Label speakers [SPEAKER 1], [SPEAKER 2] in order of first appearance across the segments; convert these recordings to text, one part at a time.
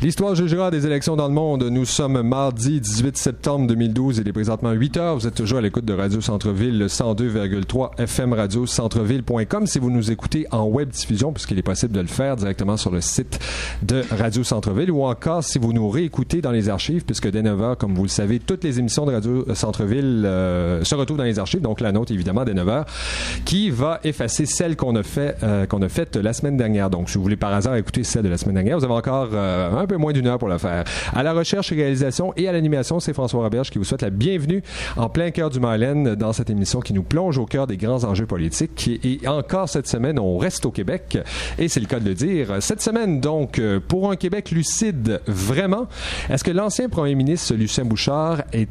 [SPEAKER 1] L'histoire jugera des élections dans le monde. Nous sommes mardi 18 septembre 2012. Il est présentement 8h. Vous êtes toujours à l'écoute de Radio Centre-Ville, 102,3 FM Radio Centre-Ville.com. Si vous nous écoutez en web diffusion, puisqu'il est possible de le faire directement sur le site de Radio Centre-Ville, ou encore si vous nous réécoutez dans les archives, puisque dès 9h, comme vous le savez, toutes les émissions de Radio Centre-Ville se retrouvent dans les archives, donc la nôtre évidemment dès 9h, qui va effacer celle qu'on a faite la semaine dernière. Donc si vous voulez par hasard écouter celle de la semaine dernière, vous avez encore un peu moins d'une heure pour le faire. À la recherche et réalisation et à l'animation, c'est François Roberge qui vous souhaite la bienvenue en plein cœur du Myland dans cette émission qui nous plonge au cœur des grands enjeux politiques. Et encore cette semaine, on reste au Québec et c'est le cas de le dire. Cette semaine, donc, pour un Québec lucide, vraiment, est-ce que l'ancien premier ministre Lucien Bouchard est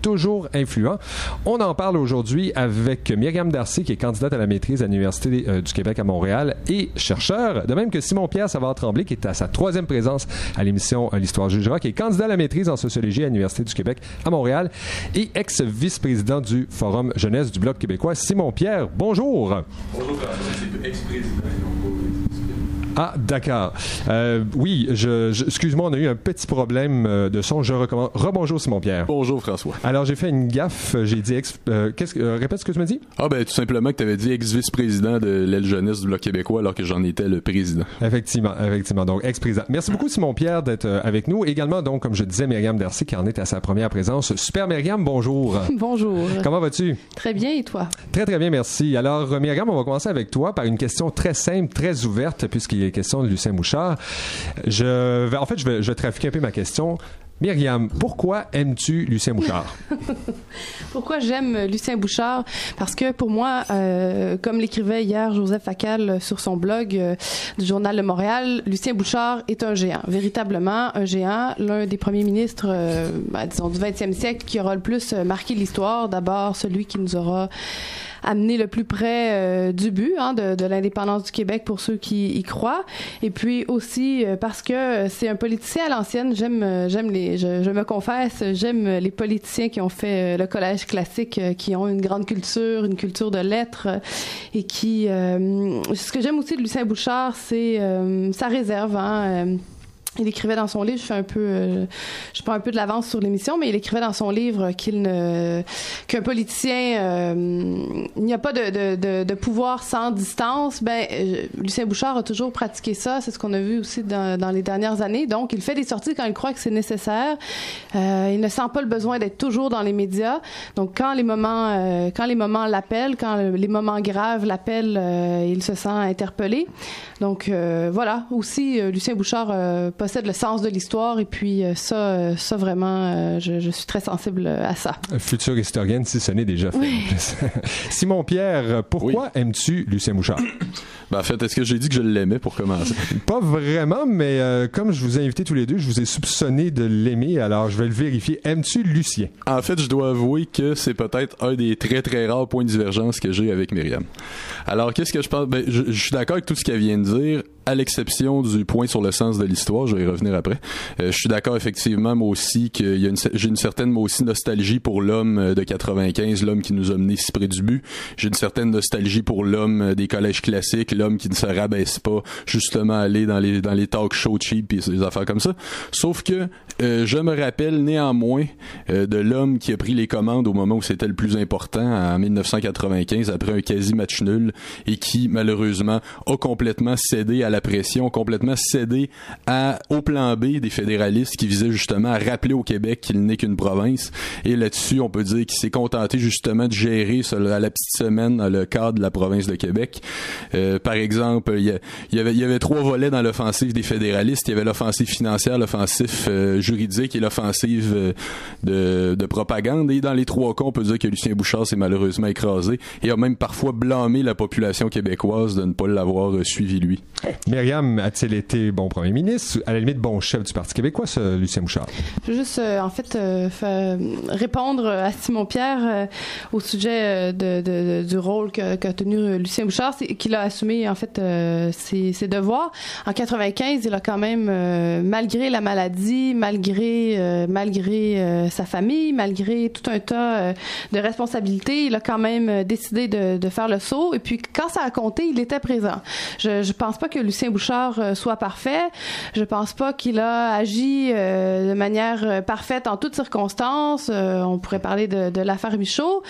[SPEAKER 1] toujours influent? On en parle aujourd'hui avec Myriam Darcy, qui est candidate à la maîtrise à l'Université du Québec à Montréal et chercheur, de même que Simon-Pierre Savard-Tremblay, qui est à sa troisième présence à l'émission L'Histoire jugera, qui est candidat à la maîtrise en sociologie à l'Université du Québec à Montréal et ex-vice-président du Forum jeunesse du Bloc québécois. Simon-Pierre, bonjour.
[SPEAKER 2] Bonjour, c'est ex-président.
[SPEAKER 1] Ah, d'accord. Oui, excuse-moi, on a eu un petit problème de son. Je recommence. Rebonjour, Simon-Pierre.
[SPEAKER 2] Bonjour, François.
[SPEAKER 1] Alors, j'ai fait une gaffe. J'ai dit répète ce que tu m'as dit?
[SPEAKER 2] Ah, ben, tout simplement que tu avais dit ex-vice-président de l'aile jeunesse du Bloc québécois alors que j'en étais le président.
[SPEAKER 1] Effectivement. Donc, ex-président. Merci beaucoup, Simon-Pierre, d'être avec nous. Également, donc, comme je disais, Myriam Darcy, qui en est à sa première présence. Super, Myriam, bonjour.
[SPEAKER 3] Bonjour.
[SPEAKER 1] Comment vas-tu?
[SPEAKER 3] Très bien, et toi?
[SPEAKER 1] Très, très bien, merci. Alors, Myriam, on va commencer avec toi par une question très simple, très ouverte, puisqu'il est question de Lucien Bouchard. Je vais trafiquer un peu ma question. Myriam, pourquoi aimes-tu Lucien Bouchard?
[SPEAKER 3] Pourquoi j'aime Lucien Bouchard? Parce que pour moi, comme l'écrivait hier Joseph Facal sur son blog du Journal de Montréal, Lucien Bouchard est un géant, véritablement un géant, l'un des premiers ministres, disons, du 20e siècle qui aura le plus marqué l'histoire. D'abord, celui qui nous aura amené le plus près du but de l'indépendance du Québec pour ceux qui y croient, et puis aussi parce que c'est un politicien à l'ancienne. Je me confesse, j'aime les politiciens qui ont fait le collège classique, qui ont une grande culture, une culture de lettres, et qui ce que j'aime aussi de Lucien Bouchard, c'est sa réserve. Il écrivait dans son livre, je prends un peu de l'avance sur l'émission, mais il écrivait dans son livre qu'un politicien, il n'y a pas de pouvoir sans distance. Lucien Bouchard a toujours pratiqué ça. C'est ce qu'on a vu aussi dans les dernières années. Donc, il fait des sorties quand il croit que c'est nécessaire. Il ne sent pas le besoin d'être toujours dans les médias. Donc, quand les moments l'appellent, quand les moments graves l'appellent, il se sent interpellé. Donc, voilà. Aussi, Lucien Bouchard possède le sens de l'histoire, et puis ça vraiment, je suis très sensible à ça.
[SPEAKER 1] Future historienne, si ce n'est déjà fait.
[SPEAKER 3] Oui.
[SPEAKER 1] Simon-Pierre, pourquoi aimes-tu Lucien Bouchard?
[SPEAKER 2] En fait, est-ce que j'ai dit que je l'aimais pour commencer?
[SPEAKER 1] Pas vraiment, mais comme je vous ai invités tous les deux, je vous ai soupçonné de l'aimer, alors je vais le vérifier. Aimes-tu Lucien?
[SPEAKER 2] En fait, je dois avouer que c'est peut-être un des très très rares points de divergence que j'ai avec Myriam. Alors, qu'est-ce que je pense? Je suis d'accord avec tout ce qu'elle vient de dire, à l'exception du point sur le sens de l'histoire. Je vais y revenir après. Je suis d'accord effectivement, moi aussi, que j'ai une certaine, moi aussi, nostalgie pour l'homme de 95, l'homme qui nous a menés si près du but. J'ai une certaine nostalgie pour l'homme des collèges classiques, l'homme qui ne se rabaisse pas, justement aller dans les talk shows cheap et des affaires comme ça. Sauf que je me rappelle néanmoins de l'homme qui a pris les commandes au moment où c'était le plus important, en 1995, après un quasi-match nul, et qui, malheureusement, a complètement cédé à la pression, complètement cédé au plan B des fédéralistes qui visaient justement à rappeler au Québec qu'il n'est qu'une province. Et là-dessus, on peut dire qu'il s'est contenté justement de gérer à la petite semaine dans le cadre de la province de Québec. Par exemple, il y avait 3 volets dans l'offensive des fédéralistes. Il y avait l'offensive financière, l'offensive juridique et l'offensive de propagande. Et dans les 3 cas, on peut dire que Lucien Bouchard s'est malheureusement écrasé et a même parfois blâmé la population québécoise de ne pas l'avoir suivi lui.
[SPEAKER 1] Myriam, a-t-il été bon premier ministre, à la limite bon chef du Parti québécois, ce Lucien Bouchard?
[SPEAKER 3] Je veux juste, répondre à Simon-Pierre au sujet du rôle qu'a tenu Lucien Bouchard, c'est qu'il a assumé, en fait, ses devoirs. En 95, il a quand même, malgré la maladie, malgré sa famille, malgré tout un tas de responsabilités, il a quand même décidé de faire le saut. Et puis, quand ça a compté, il était présent. Je pense pas que Lucien Bouchard soit parfait. Je pense pas qu'il a agi de manière parfaite en toutes circonstances. On pourrait parler de l'affaire Michaud.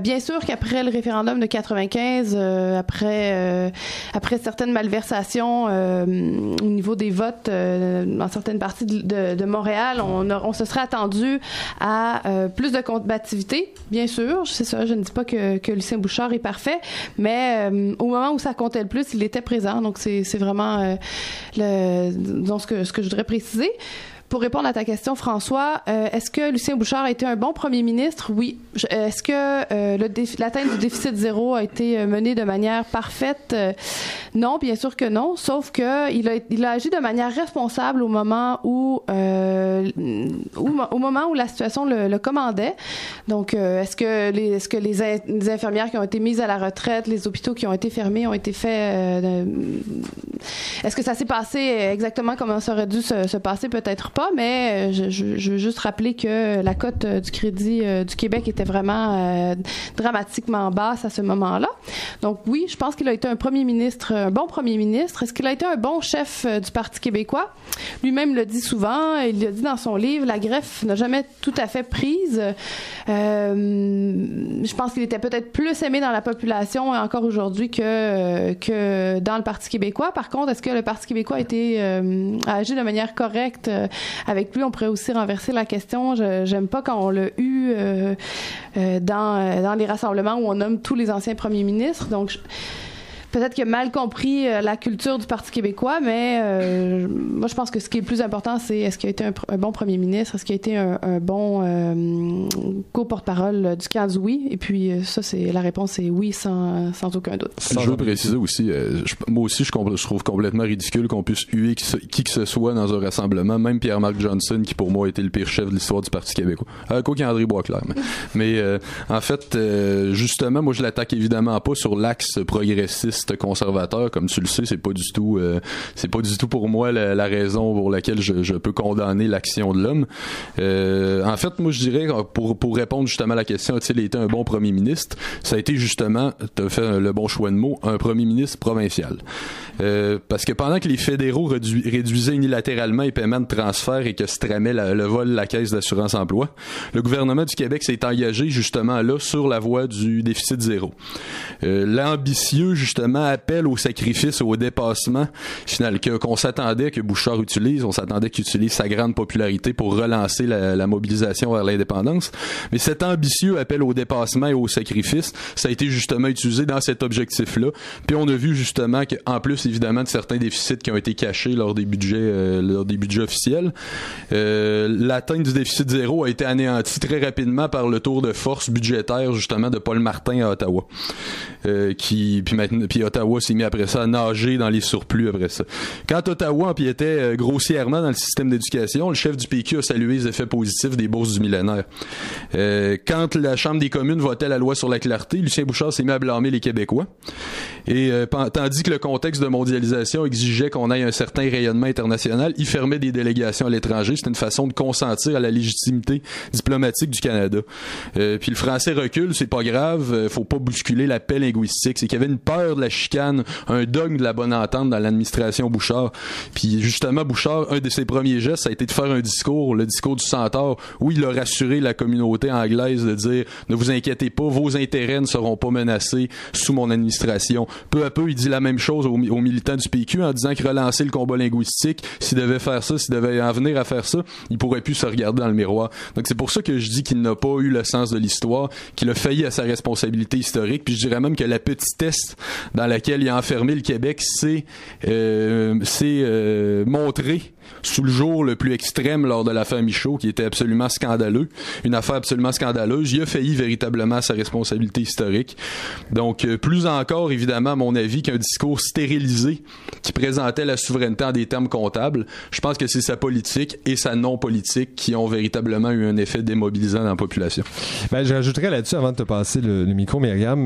[SPEAKER 3] Bien sûr qu'après le référendum de 95, après certaines malversations au niveau des votes dans certaines parties de Montréal, on se serait attendu à plus de combativité. Bien sûr, c'est ça. Je ne dis pas que Lucien Bouchard est parfait, mais au moment où ça comptait le plus, il était présent. Donc c'est vraiment ce que je voudrais préciser. Pour répondre à ta question, François, est-ce que Lucien Bouchard a été un bon premier ministre? Oui. Est-ce que l'atteinte du déficit zéro a été menée de manière parfaite? Non, bien sûr que non. Sauf que il a agi de manière responsable au moment où la situation le commandait. Donc, est-ce que les infirmières qui ont été mises à la retraite, les hôpitaux qui ont été fermés ont été faits? Est-ce que ça s'est passé exactement comme ça aurait dû se passer? Peut-être pas, mais je veux juste rappeler que la cote du crédit du Québec était vraiment dramatiquement basse à ce moment-là. Donc oui, je pense qu'il a été un bon premier ministre. Est-ce qu'il a été un bon chef du Parti québécois? Lui-même le dit souvent, il l'a dit dans son livre, la greffe n'a jamais tout à fait prise. Je pense qu'il était peut-être plus aimé dans la population encore aujourd'hui que dans le Parti québécois. Par contre, est-ce que le Parti québécois a agi de manière correcte avec lui? On pourrait aussi renverser la question. J'aime pas quand on l'a eu dans les rassemblements où on nomme tous les anciens premiers ministres. Donc, peut-être qu'il a mal compris la culture du Parti québécois, mais moi, je pense que ce qui est le plus important, c'est est-ce qu'il a été un bon premier ministre, est-ce qu'il a été un bon co-porte-parole du camp du oui, et puis ça, la réponse est oui, sans aucun doute.
[SPEAKER 2] Je veux préciser aussi, moi aussi, je trouve complètement ridicule qu'on puisse huer qui que ce soit dans un rassemblement, même Pierre-Marc Johnson, qui pour moi a été le pire chef de l'histoire du Parti québécois. Quoi qu'André Boisclair. Mais en fait, justement, moi, je l'attaque évidemment pas sur l'axe progressiste conservateur, comme tu le sais, c'est pas du tout pour moi la raison pour laquelle je peux condamner l'action de l'homme. En fait, moi je dirais, pour répondre justement à la question, a-t-il été un bon premier ministre, ça a été justement, t'as fait le bon choix de mots, un premier ministre provincial. Parce que pendant que les fédéraux réduisaient unilatéralement les paiements de transfert et que se tramait le vol de la Caisse d'assurance emploi, le gouvernement du Québec s'est engagé justement là sur la voie du déficit zéro. L'ambitieux justement appel au sacrifice, au dépassement final qu'on s'attendait que Bouchard utilise. On s'attendait qu'il utilise sa grande popularité pour relancer la mobilisation vers l'indépendance. Mais cet ambitieux appel au dépassement et au sacrifice, ça a été justement utilisé dans cet objectif-là. Puis on a vu justement qu'en plus évidemment de certains déficits qui ont été cachés lors des budgets officiels, l'atteinte du déficit zéro a été anéantie très rapidement par le tour de force budgétaire justement de Paul Martin à Ottawa, puis Ottawa s'est mis après ça à nager dans les surplus après ça. Quand Ottawa empiétait grossièrement dans le système d'éducation, le chef du PQ a salué les effets positifs des bourses du millénaire. Quand la Chambre des communes votait la loi sur la clarté, Lucien Bouchard s'est mis à blâmer les Québécois. Et tandis que le contexte de mondialisation exigeait qu'on ait un certain rayonnement international, il fermait des délégations à l'étranger. C'était une façon de consentir à la légitimité diplomatique du Canada. Puis le français recule, c'est pas grave, faut pas bousculer la paix linguistique. C'est qu'il y avait une peur de la chicane, un dogme de la bonne entente dans l'administration Bouchard. Puis justement, Bouchard, un de ses premiers gestes, ça a été de faire un discours, le discours du Centaure, où il a rassuré la communauté anglaise de dire « Ne vous inquiétez pas, vos intérêts ne seront pas menacés sous mon administration ». Peu à peu, il dit la même chose aux militants du PQ en disant que relancer le combat linguistique, s'il devait faire ça, s'il devait en venir à faire ça, il pourrait plus se regarder dans le miroir. Donc c'est pour ça que je dis qu'il n'a pas eu le sens de l'histoire, qu'il a failli à sa responsabilité historique, puis je dirais même que la petitesse dans laquelle il a enfermé le Québec s'est montré sous le jour le plus extrême lors de l'affaire Michaud, qui était absolument scandaleux, une affaire absolument scandaleuse. Il a failli véritablement à sa responsabilité historique. Donc, plus encore, évidemment, à mon avis, qu'un discours stérilisé qui présentait la souveraineté en des termes comptables, je pense que c'est sa politique et sa non-politique qui ont véritablement eu un effet démobilisant dans la population.
[SPEAKER 1] Ben, je rajouterais là-dessus, avant de te passer le micro, Myriam,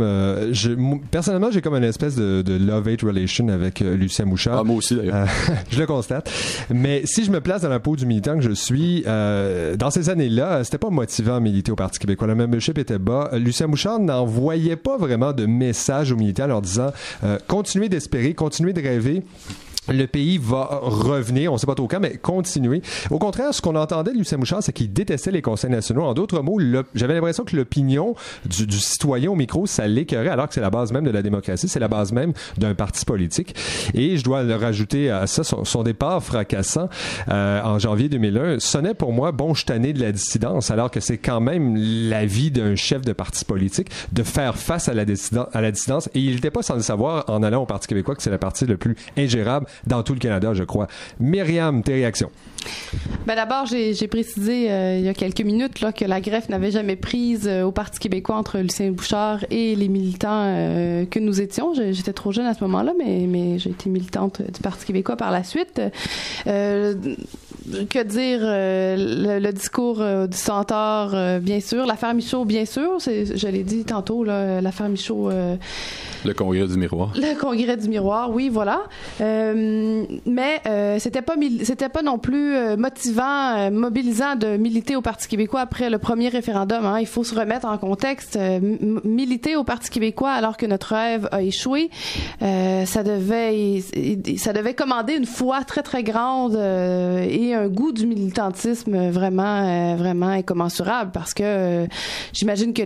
[SPEAKER 1] personnellement, j'ai comme une espèce de love-hate relation avec Lucien Bouchard.
[SPEAKER 2] Ah, moi aussi, d'ailleurs.
[SPEAKER 1] Je le constate. Mais si je me place dans la peau du militant que je suis, dans ces années-là, c'était pas motivant à militer au Parti québécois. Le membership était bas. Lucien Bouchard n'envoyait pas vraiment de message aux militants en leur disant continuez d'espérer, continuez de rêver. le pays va revenir, on ne sait pas trop quand, mais continuer. Au contraire, ce qu'on entendait de Lucien Bouchard, c'est qu'il détestait les conseils nationaux. En d'autres mots, j'avais l'impression que l'opinion du citoyen au micro, ça l'écœurait, alors que c'est la base même de la démocratie, c'est la base même d'un parti politique. Et je dois le rajouter à ça, son départ fracassant en janvier 2001 sonnait pour moi, bon, je suis tanné de la dissidence, alors que c'est quand même la vie d'un chef de parti politique de faire face à la dissidence. Et il n'était pas sans le savoir, en allant au Parti québécois, que c'est le parti le plus ingérable dans tout le Canada, je crois. Myriam, tes réactions?
[SPEAKER 3] Ben d'abord, j'ai précisé il y a quelques minutes là, que la greffe n'avait jamais prise au Parti québécois entre Lucien Bouchard et les militants que nous étions. J'étais trop jeune à ce moment-là, mais j'ai été militante du Parti québécois par la suite. Que dire, le discours du Centaure, bien sûr. L'affaire Michaud, bien sûr. Je l'ai dit tantôt, là, l'affaire Michaud...
[SPEAKER 2] le congrès du miroir.
[SPEAKER 3] Le congrès du miroir, oui, voilà. Mais c'était pas non plus motivant, mobilisant de militer au Parti québécois après le premier référendum. Hein. Il faut se remettre en contexte. Militer au Parti québécois alors que notre rêve a échoué, ça devait commander une foi très, très grande et un goût du militantisme vraiment incommensurable parce que j'imagine que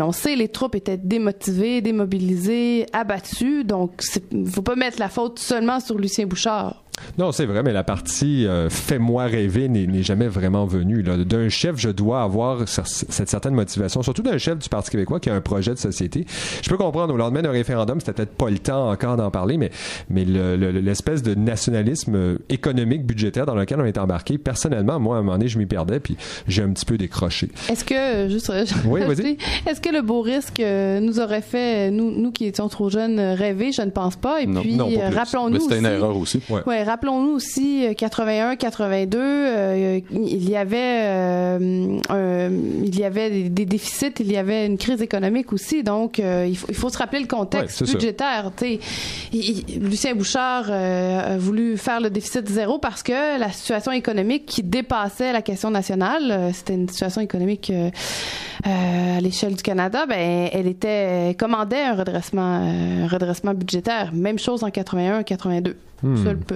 [SPEAKER 3] on sait, les troupes étaient démobilisées, abattues, donc faut pas mettre la faute seulement sur Lucien Bouchard.
[SPEAKER 1] Non, c'est vrai, mais la partie fais-moi rêver n'est jamais vraiment venue. Là. D'un chef, je dois avoir cette certaine motivation, surtout d'un chef du Parti québécois qui a un projet de société. Je peux comprendre, au lendemain d'un référendum, c'était peut-être pas le temps encore d'en parler, mais l'espèce de nationalisme économique, budgétaire dans lequel on est embarqué, personnellement, moi, à un moment donné, je m'y perdais, puis j'ai un petit peu décroché.
[SPEAKER 3] Est-ce que,
[SPEAKER 1] oui, vas-y.
[SPEAKER 3] Est-ce que le beau risque nous aurait fait, nous qui étions trop jeunes, rêver? Je ne pense pas. Et puis, rappelons-nous
[SPEAKER 2] c'était une erreur aussi.
[SPEAKER 3] Ouais, rappelons-nous aussi 81-82, il y avait des déficits, il y avait une crise économique aussi, donc il faut se rappeler le contexte budgétaire. Lucien Bouchard a voulu faire le déficit zéro parce que la situation économique qui dépassait la question nationale, c'était une situation économique à l'échelle du Canada, elle commandait un redressement budgétaire. Même chose en 81-82.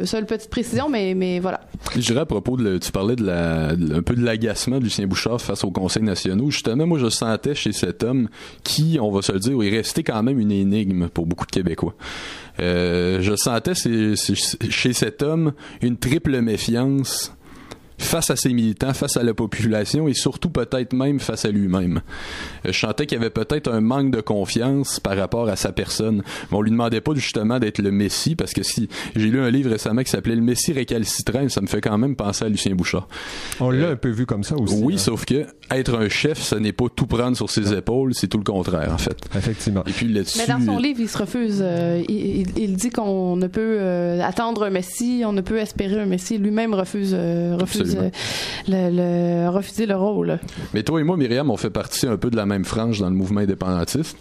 [SPEAKER 3] Seule petite précision, mais voilà.
[SPEAKER 2] Je dirais à propos tu parlais un peu de l'agacement de Lucien Bouchard face aux conseils nationaux. Justement, moi, je sentais chez cet homme qui, on va se le dire, est resté quand même une énigme pour beaucoup de Québécois. Je sentais chez cet homme une triple méfiance face à ses militants, face à la population et surtout peut-être même face à lui-même. Je sentais qu'il y avait peut-être un manque de confiance par rapport à sa personne. Mais on lui demandait pas justement d'être le Messie, parce que si j'ai lu un livre récemment qui s'appelait Le Messie récalcitrant, ça me fait quand même penser à Lucien Bouchard.
[SPEAKER 1] On l'a un peu vu comme ça aussi.
[SPEAKER 2] Oui, sauf que être un chef, ce n'est pas tout prendre sur ses épaules, c'est tout le contraire en fait.
[SPEAKER 1] Effectivement.
[SPEAKER 2] Et puis là-dessus,
[SPEAKER 3] mais dans son livre, il se refuse. Il dit qu'on ne peut attendre un Messie, on ne peut espérer un Messie. Lui-même refuse refuser le rôle.
[SPEAKER 2] Mais toi et moi, Myriam, on fait partie un peu de la même frange dans le mouvement indépendantiste.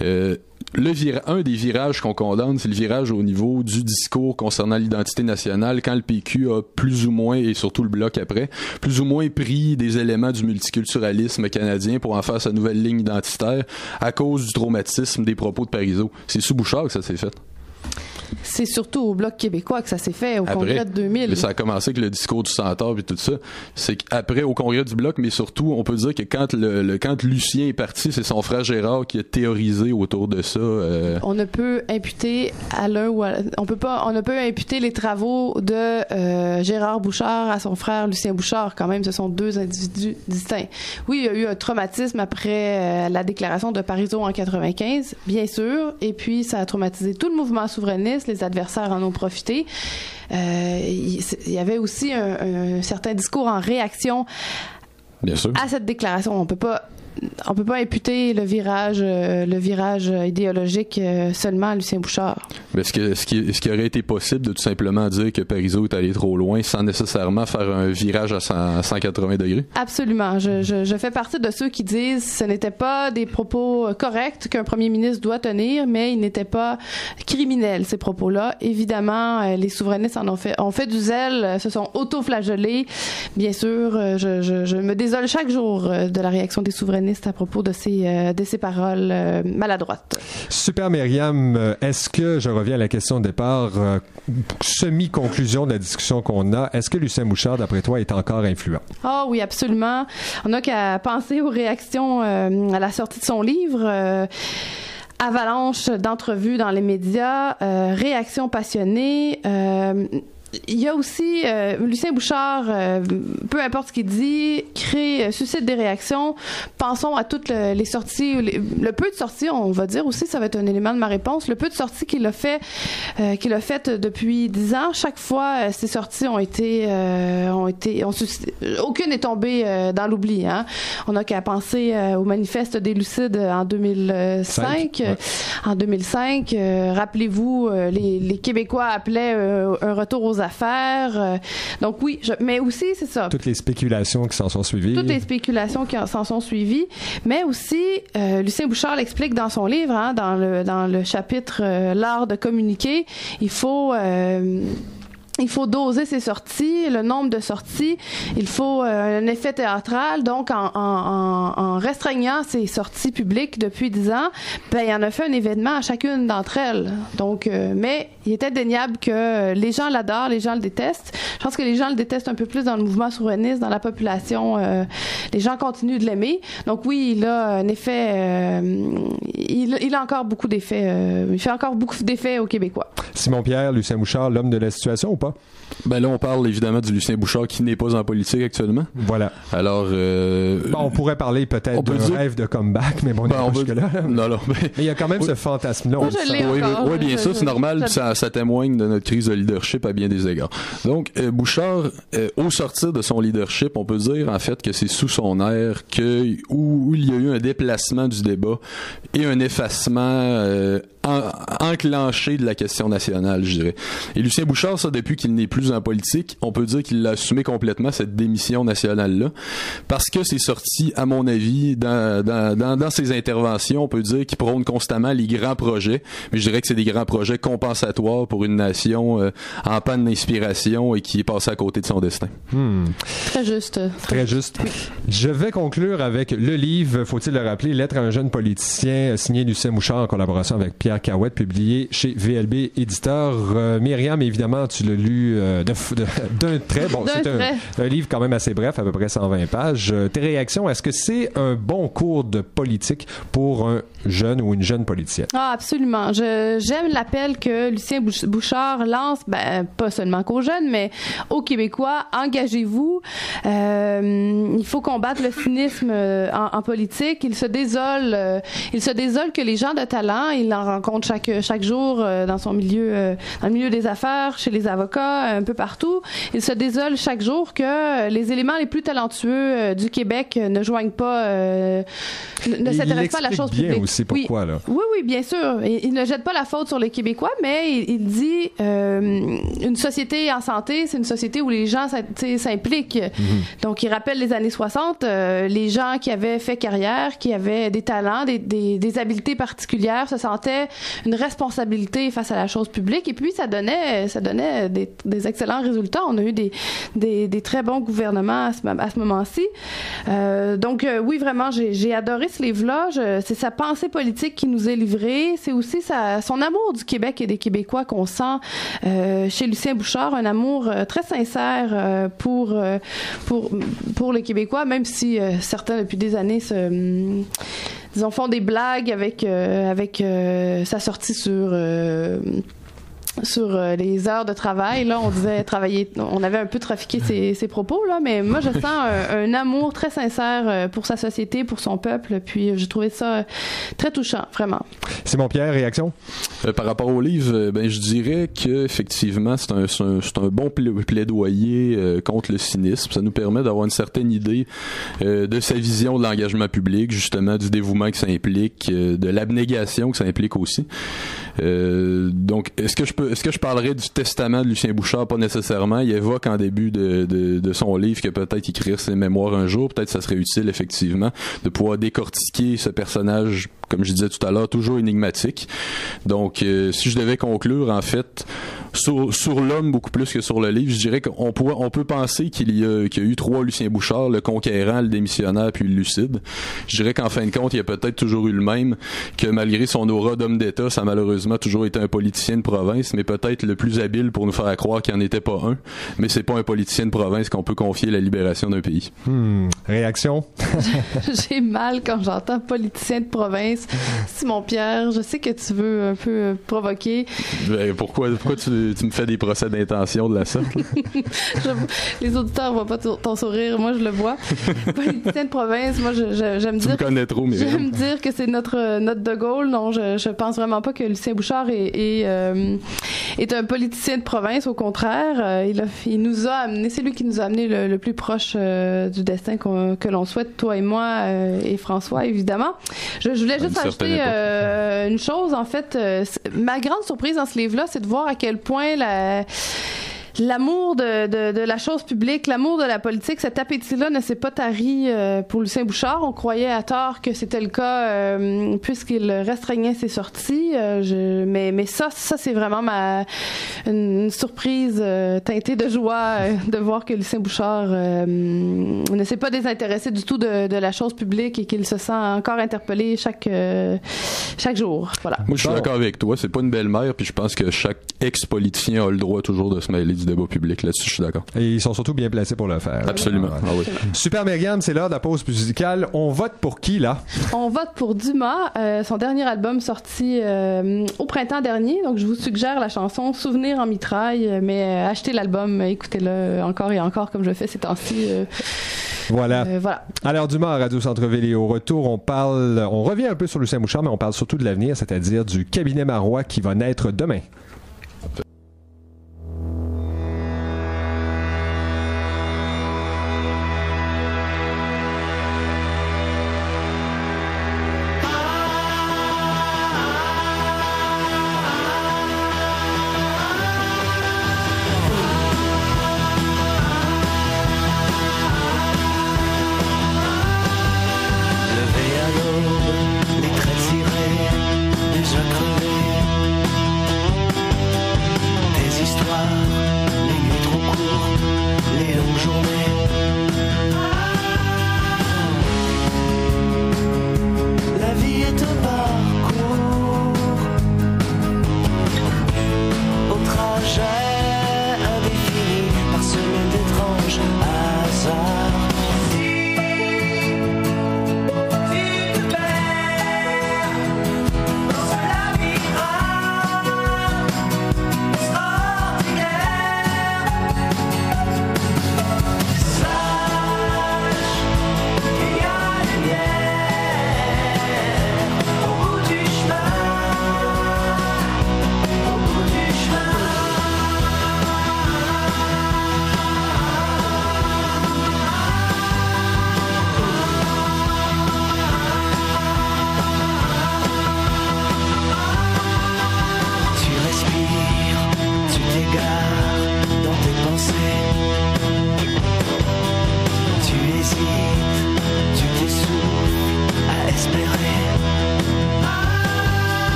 [SPEAKER 2] Un des virages qu'on condamne, c'est le virage au niveau du discours concernant l'identité nationale, quand le PQ a plus ou moins, et surtout le Bloc après, plus ou moins pris des éléments du multiculturalisme canadien pour en faire sa nouvelle ligne identitaire à cause du traumatisme des propos de Parizeau. C'est sous Bouchard que ça s'est fait.
[SPEAKER 3] C'est surtout au Bloc québécois que ça s'est fait, au Congrès de 2000.
[SPEAKER 2] Mais ça a commencé avec le discours du Centaure et tout ça. C'est qu'après, au Congrès du Bloc, mais surtout, on peut dire que quand Lucien est parti, c'est son frère Gérard qui a théorisé autour de ça.
[SPEAKER 3] On ne peut imputer à l'un ou à on ne peut imputer les travaux de Gérard Bouchard à son frère Lucien Bouchard. Quand même, ce sont deux individus distincts. Oui, il y a eu un traumatisme après la déclaration de Parizeau en 95, bien sûr, et puis ça a traumatisé tout le mouvement souverainiste. Les adversaires en ont profité. Il y avait aussi un certain discours en réaction
[SPEAKER 2] bien sûr
[SPEAKER 3] à cette déclaration. On peut pas imputer le virage idéologique seulement à Lucien Bouchard.
[SPEAKER 2] Mais ce qui aurait été possible de tout simplement dire que Parizeau est allé trop loin sans nécessairement faire un virage à 180 degrés?
[SPEAKER 3] Absolument. Je fais partie de ceux qui disent que ce n'étaient pas des propos corrects qu'un premier ministre doit tenir, mais ils n'étaient pas criminels, ces propos-là. Évidemment, les souverainistes ont fait du zèle, se sont auto-flagellés. Bien sûr, je me désole chaque jour de la réaction des souverainistes souverainiste à propos de ses paroles maladroites.
[SPEAKER 1] Super, Myriam. Est-ce que, je reviens à la question de départ, semi-conclusion de la discussion qu'on a, est-ce que Lucien Bouchard, d'après toi, est encore influent?
[SPEAKER 3] Ah oui, absolument. On n'a qu'à penser aux réactions à la sortie de son livre. Avalanche d'entrevues dans les médias, réactions passionnées. Il y a aussi Lucien Bouchard, peu importe ce qu'il dit, suscite des réactions. Pensons à toutes les sorties, le peu de sorties, on va dire aussi, ça va être un élément de ma réponse, le peu de sorties qu'il a faites depuis 10 ans. Chaque fois, ces sorties ont été aucune n'est tombée dans l'oubli. Hein. On n'a qu'à penser au manifeste des Lucides en 2005. Ouais. En 2005, rappelez-vous, les Québécois appelaient un retour aux affaires. Donc oui, mais aussi, c'est ça.
[SPEAKER 1] Toutes les spéculations qui s'en sont suivies.
[SPEAKER 3] Toutes les spéculations qui s'en sont suivies. Mais aussi, Lucien Bouchard l'explique dans son livre, hein, dans le chapitre L'art de communiquer. Il faut doser ses sorties, le nombre de sorties. Il faut un effet théâtral. Donc, en restreignant ses sorties publiques depuis 10 ans, il en a fait un événement à chacune d'entre elles. Donc, mais il est indéniable que les gens l'adorent, les gens le détestent. Je pense que les gens le détestent un peu plus dans le mouvement souverainiste, dans la population. Les gens continuent de l'aimer. Donc oui, il a un effet... il a encore beaucoup d'effets. Il fait encore beaucoup d'effets aux Québécois.
[SPEAKER 1] Simon-Pierre, Lucien Bouchard, l'homme de la situation ou pas?
[SPEAKER 2] Ben là, on parle évidemment du Lucien Bouchard qui n'est pas en politique actuellement.
[SPEAKER 1] Voilà.
[SPEAKER 2] Alors,
[SPEAKER 1] on pourrait parler peut-être d'un rêve de comeback, mais bon, on est là.
[SPEAKER 2] Non.
[SPEAKER 1] Mais il y a quand même ce fantasme-là.
[SPEAKER 2] Oui, bien sûr, c'est normal. Ça témoigne de notre crise de leadership à bien des égards. Donc, Bouchard, au sortir de son leadership, on peut dire en fait que c'est sous son air où il y a eu un déplacement du débat et un effacement enclenché de la question nationale, je dirais. Et Lucien Bouchard, ça, depuis qu'il n'est plus en politique, on peut dire qu'il l'a assumé complètement, cette démission nationale-là, parce que c'est sorti, à mon avis, dans ses interventions, on peut dire qu'il prône constamment les grands projets, mais je dirais que c'est des grands projets compensatoires pour une nation en panne d'inspiration et qui est passée à côté de son destin.
[SPEAKER 3] Très juste.
[SPEAKER 1] Très juste. Oui. Je vais conclure avec le livre, faut-il le rappeler, Lettre à un jeune politicien, signé Lucien Bouchard en collaboration avec Pierre Carouette, publié chez VLB Éditeur. Myriam, évidemment, tu l'as lu d'un trait. Bon, c'est un livre quand même assez bref, à peu près 120 pages. Tes réactions, est-ce que c'est un bon cours de politique pour un jeune ou une jeune politicienne?
[SPEAKER 3] Ah, absolument. J'aime l'appel que Lucien Bouchard lance, pas seulement qu'aux jeunes, mais aux Québécois. Engagez-vous. Il faut combattre le cynisme en politique. Il se désole que les gens de talent, il en rencontre chaque jour dans son milieu, dans le milieu des affaires, chez les avocats, un peu partout. Il se désole chaque jour que les éléments les plus talentueux du Québec ne joignent pas, ne s'intéressent pas à la chose publique.
[SPEAKER 1] Il explique bien aussi pourquoi, là.
[SPEAKER 3] Oui, bien sûr. Il ne jette pas la faute sur les Québécois, mais il dit une société en santé, c'est une société où les gens s'impliquent. Mm-hmm. Donc, il rappelle les années 60, les gens qui avaient fait carrière, qui avaient des talents, des habiletés particulières, se sentaient une responsabilité face à la chose publique, et puis ça donnait des excellents résultats. On a eu des très bons gouvernements à ce moment-ci. Donc oui, vraiment, j'ai adoré ce livre-là. C'est sa pensée politique qui nous est livrée. C'est aussi son amour du Québec et des Québécois qu'on sent chez Lucien Bouchard, un amour très sincère pour les Québécois, même si certains depuis des années font des blagues avec sa sortie sur les heures de travail. Là, on disait travailler, on avait un peu trafiqué ses propos, là, mais moi, je sens un amour très sincère pour sa société, pour son peuple, puis j'ai trouvé ça très touchant, vraiment.
[SPEAKER 1] Simon-Pierre, réaction?
[SPEAKER 2] Par rapport au livre, je dirais que effectivement, c'est un bon plaidoyer contre le cynisme. Ça nous permet d'avoir une certaine idée de sa vision de l'engagement public, justement, du dévouement que ça implique, de l'abnégation que ça implique aussi. Donc, est-ce que je parlerais du testament de Lucien Bouchard? Pas nécessairement. Il évoque en début de son livre que peut-être écrire ses mémoires un jour, peut-être ça serait utile effectivement de pouvoir décortiquer ce personnage, comme je disais tout à l'heure, toujours énigmatique. Donc, si je devais conclure, en fait, sur l'homme beaucoup plus que sur le livre, je dirais qu'on peut penser qu'il y a eu 3 Lucien Bouchard, le conquérant, le démissionnaire, puis le lucide. Je dirais qu'en fin de compte, il y a peut-être toujours eu le même, que malgré son aura d'homme d'État, ça a malheureusement toujours été un politicien de province, mais peut-être le plus habile pour nous faire croire qu'il n'en était pas un. Mais c'est pas un politicien de province qu'on peut confier la libération d'un pays.
[SPEAKER 1] Réaction?
[SPEAKER 3] J'ai mal quand j'entends politicien de province. Simon-Pierre, je sais que tu veux un peu provoquer.
[SPEAKER 2] Pourquoi tu me fais des procès d'intention de la sorte?
[SPEAKER 3] Les auditeurs ne voient pas ton sourire, moi je le vois. Politicien de province, moi j'aime dire...
[SPEAKER 2] Tu me connais trop, mais...
[SPEAKER 3] J'aime dire que c'est notre de Gaulle. Non, je pense vraiment pas que Lucien Bouchard est un politicien de province. Au contraire, il nous a amené, c'est lui qui nous a amené le plus proche du destin que l'on souhaite, toi et moi et François, évidemment. Je voulais juste ajouter une chose, en fait. Ma grande surprise dans ce livre-là, c'est de voir à quel point l'amour de la chose publique, l'amour de la politique, cet appétit-là ne s'est pas tari pour Lucien Bouchard. On croyait à tort que c'était le cas puisqu'il restreignait ses sorties. Mais ça c'est vraiment une surprise teintée de joie de voir que Lucien Bouchard ne s'est pas désintéressé du tout de la chose publique et qu'il se sent encore interpellé chaque jour. Voilà.
[SPEAKER 2] Moi, je suis d'accord avec toi. C'est pas une belle-mère, puis je pense que chaque ex-politicien a le droit toujours de se mêler du débat public. Là-dessus, je suis d'accord.
[SPEAKER 1] Et ils sont surtout bien placés pour le faire.
[SPEAKER 2] Absolument.
[SPEAKER 1] Ah oui. Super, Myriam, c'est l'heure de la pause musicale. On vote pour qui, là?
[SPEAKER 3] On vote pour Dumas, son dernier album sorti au printemps dernier. Donc, je vous suggère la chanson Souvenir en mitraille, mais achetez l'album, écoutez-le encore et encore, comme je le fais ces temps-ci.
[SPEAKER 1] Voilà.
[SPEAKER 3] Voilà.
[SPEAKER 1] Alors, Dumas à Radio Centre-Ville, et au retour, on revient un peu sur Lucien Bouchard, mais on parle surtout de l'avenir, c'est-à-dire du cabinet Marois qui va naître demain.
[SPEAKER 4] Les traits cirés, déjà crevés.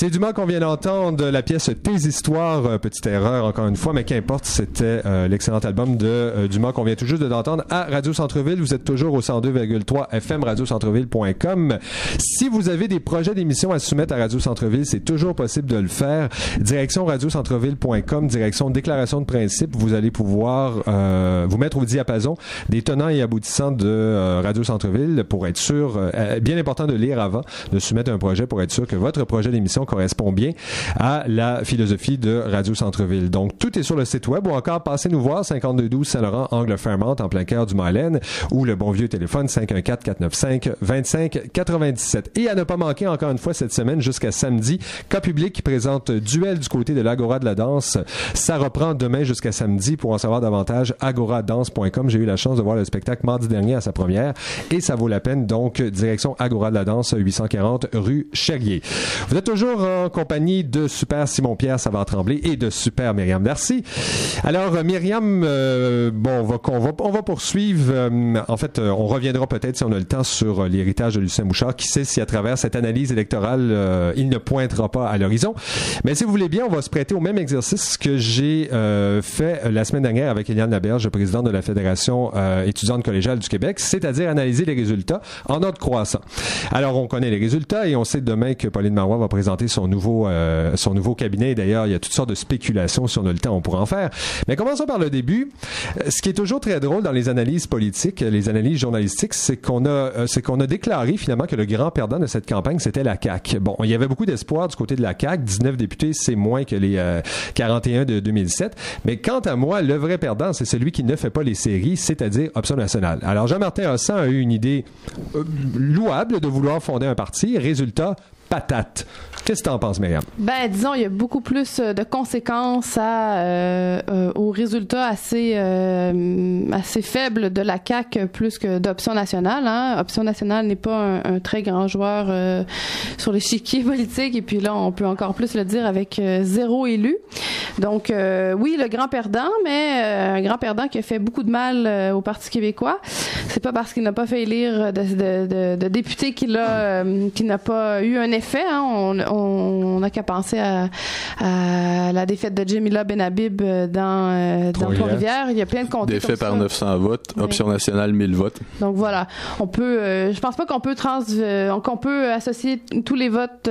[SPEAKER 1] C'est Dumas qu'on vient d'entendre, la pièce Tes histoires, petite erreur encore une fois, mais qu'importe, c'était l'excellent album de Dumas qu'on vient tout juste d'entendre à Radio Centre-Ville. Vous êtes toujours au 102,3 FM, radiocentreville.com. Si vous avez des projets d'émissions à soumettre à Radio Centre-Ville, c'est toujours possible de le faire. Direction radiocentreville.com, direction déclaration de principe, vous allez pouvoir vous mettre au diapason des tenants et aboutissants de Radio Centre-Ville pour être sûr, bien important de lire avant, de soumettre un projet pour être sûr que votre projet d'émission correspond bien à la philosophie de Radio Centre-Ville. Donc, tout est sur le site web ou encore passez nous voir 5212 Saint-Laurent, angle Fairmont, en plein cœur du Mont-Hélène, ou le bon vieux téléphone 514-495-2597. Et à ne pas manquer encore une fois cette semaine jusqu'à samedi, Cas public qui présente Duel du côté de l'Agora de la danse. Ça reprend demain jusqu'à samedi. Pour en savoir davantage, agoradanse.com. J'ai eu la chance de voir le spectacle mardi dernier à sa première et ça vaut la peine. Donc, direction Agora de la danse, 840 rue Cherrier. Vous êtes toujours en compagnie de Super Simon-Pierre Savard-Tremblay et de Super Myriam Darcy. Alors, Myriam, on va poursuivre. En fait, on reviendra peut-être, si on a le temps, sur l'héritage de Lucien Bouchard. Qui sait si à travers cette analyse électorale, il ne pointera pas à l'horizon. Mais si vous voulez bien, on va se prêter au même exercice que j'ai fait la semaine dernière avec Eliane Laberge, présidente de la Fédération étudiante collégiale du Québec, c'est-à-dire analyser les résultats en ordre croissant. Alors, on connaît les résultats et on sait demain que Pauline Marois va présenter son nouveau cabinet. D'ailleurs, il y a toutes sortes de spéculations. Si on a le temps, on pourra en faire. Mais commençons par le début. Ce qui est toujours très drôle dans les analyses politiques, les analyses journalistiques, c'est qu'on a déclaré finalement que le grand perdant de cette campagne, c'était la CAQ. Bon, il y avait beaucoup d'espoir du côté de la CAQ. 19 députés, c'est moins que les 41 de 2007. Mais quant à moi, le vrai perdant, c'est celui qui ne fait pas les séries, c'est-à-dire Option nationale. Alors, Jean-Martin Hossan a eu une idée louable de vouloir fonder un parti. Résultat, patate. Qu'est-ce que tu en penses, Myriam? Ben,
[SPEAKER 3] disons, il y a beaucoup plus de conséquences aux résultats assez faibles de la CAQ plus que d'Option nationale. Hein. Option nationale n'est pas un très grand joueur sur l'échiquier politique. Et puis là, on peut encore plus le dire avec 0 élu. Donc, oui, le grand perdant, mais un grand perdant qui a fait beaucoup de mal au Parti québécois. C'est pas parce qu'il n'a pas fait élire de député qu'il n'a pas eu un effet. Hein. On n'a qu'à penser à la défaite de Jamila Benhabib dans Trois-Rivières. Il y a plein de comptes.
[SPEAKER 2] Défait par 900 votes, oui. Option nationale 1000 votes.
[SPEAKER 3] Donc voilà, on peut. Je pense pas qu'on peut associer tous les votes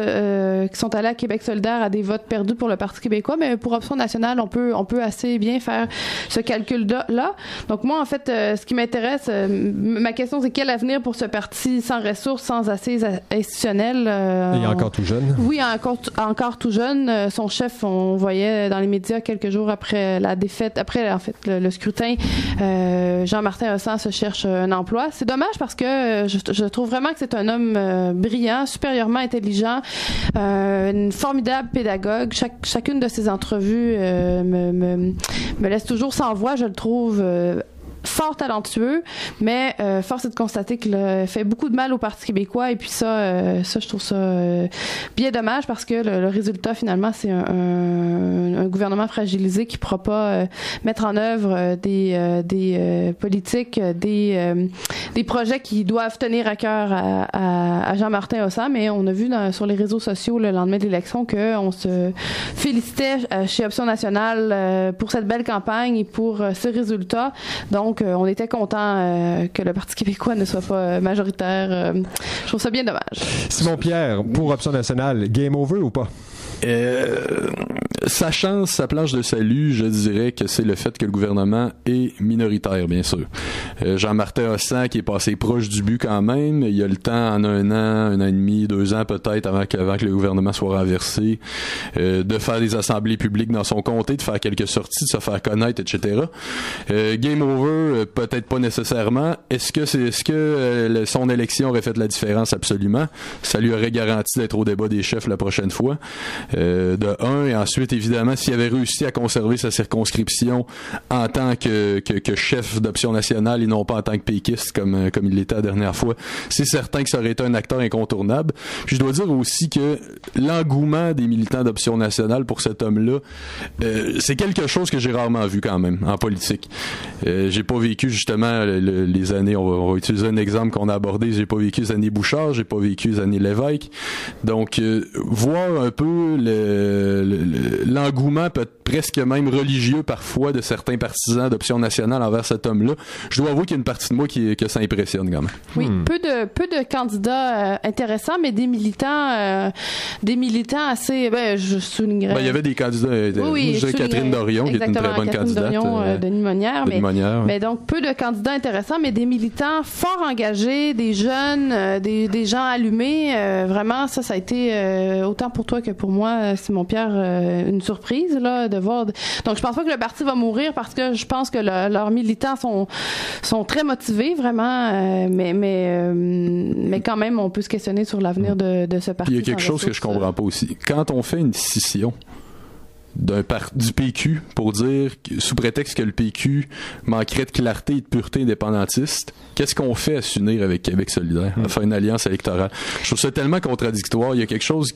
[SPEAKER 3] qui sont allés à Québec solidaire à des votes perdus pour le Parti québécois, mais pour Option nationale, on peut assez bien faire ce calcul-là. Donc moi, en fait, ce qui m'intéresse, ma question, c'est quel avenir pour ce parti sans ressources, sans assise institutionnelle.
[SPEAKER 1] Il est encore tout jeune.
[SPEAKER 3] Oui, encore tout jeune. Son chef, on voyait dans les médias quelques jours après la défaite, après en fait le scrutin, Jean-Martin Hossan se cherche un emploi. C'est dommage parce que je trouve vraiment que c'est un homme brillant, supérieurement intelligent, une formidable pédagogue. Chacune de ses entrevues me laisse toujours sans voix, je le trouve fort talentueux, mais force est de constater qu'il a fait beaucoup de mal au Parti québécois, et puis ça je trouve ça bien dommage parce que le résultat finalement c'est un gouvernement fragilisé qui ne pourra pas mettre en œuvre des politiques, des projets qui doivent tenir à cœur à Jean-Martin Hossan, mais on a vu sur les réseaux sociaux le lendemain de l'élection qu'on se félicitait chez Option nationale pour cette belle campagne et pour ce résultat. Donc, on était content que le Parti québécois ne soit pas majoritaire. Je trouve ça bien dommage.
[SPEAKER 1] Simon-Pierre, pour Option nationale, game over ou pas?
[SPEAKER 2] Sa chance, sa planche de salut, je dirais que c'est le fait que le gouvernement est minoritaire, bien sûr. Jean-Martin Hossan, qui est passé proche du but quand même, il y a le temps en un an et demi, 2 ans peut-être, avant que le gouvernement soit renversé, de faire des assemblées publiques dans son comté, de faire quelques sorties, de se faire connaître, etc. Game over, peut-être pas nécessairement. Est-ce que son élection aurait fait la différence? Absolument. Ça lui aurait garanti d'être au débat des chefs la prochaine fois. De un, et ensuite, qu'évidemment, s'il avait réussi à conserver sa circonscription en tant que chef d'Option nationale et non pas en tant que péquiste comme il l'était la dernière fois, c'est certain que ça aurait été un acteur incontournable. Puis je dois dire aussi que l'engouement des militants d'Option nationale pour cet homme-là, c'est quelque chose que j'ai rarement vu quand même en politique. J'ai pas vécu justement les années, on va utiliser un exemple qu'on a abordé, j'ai pas vécu les années Bouchard, j'ai pas vécu les années Lévesque. Donc voir un peu l'engouement peut-être presque même religieux parfois de certains partisans d'Option nationale envers cet homme-là, je dois avouer qu'il y a une partie de moi que ça impressionne quand même.
[SPEAKER 3] Oui, peu de candidats intéressants, mais des militants assez, je soulignerais.
[SPEAKER 2] Il y avait des candidats, Catherine Dorion, qui est une très bonne candidate.
[SPEAKER 3] Denis Monnière, mais donc peu de candidats intéressants, mais des militants fort engagés, des jeunes, des gens allumés. Vraiment, ça a été autant pour toi que pour moi, Simon-Pierre, une surprise là de voir. Donc je pense pas que le parti va mourir parce que je pense que leurs militants sont très motivés vraiment, mais quand même on peut se questionner sur l'avenir de ce parti.
[SPEAKER 2] Puis il y a quelque chose que je comprends pas aussi. Quand on fait une scission du PQ pour dire sous prétexte que le PQ manquerait de clarté et de pureté indépendantiste, qu'est-ce qu'on fait à s'unir avec Québec solidaire, à faire une alliance électorale? Je trouve ça tellement contradictoire. Il y a quelque chose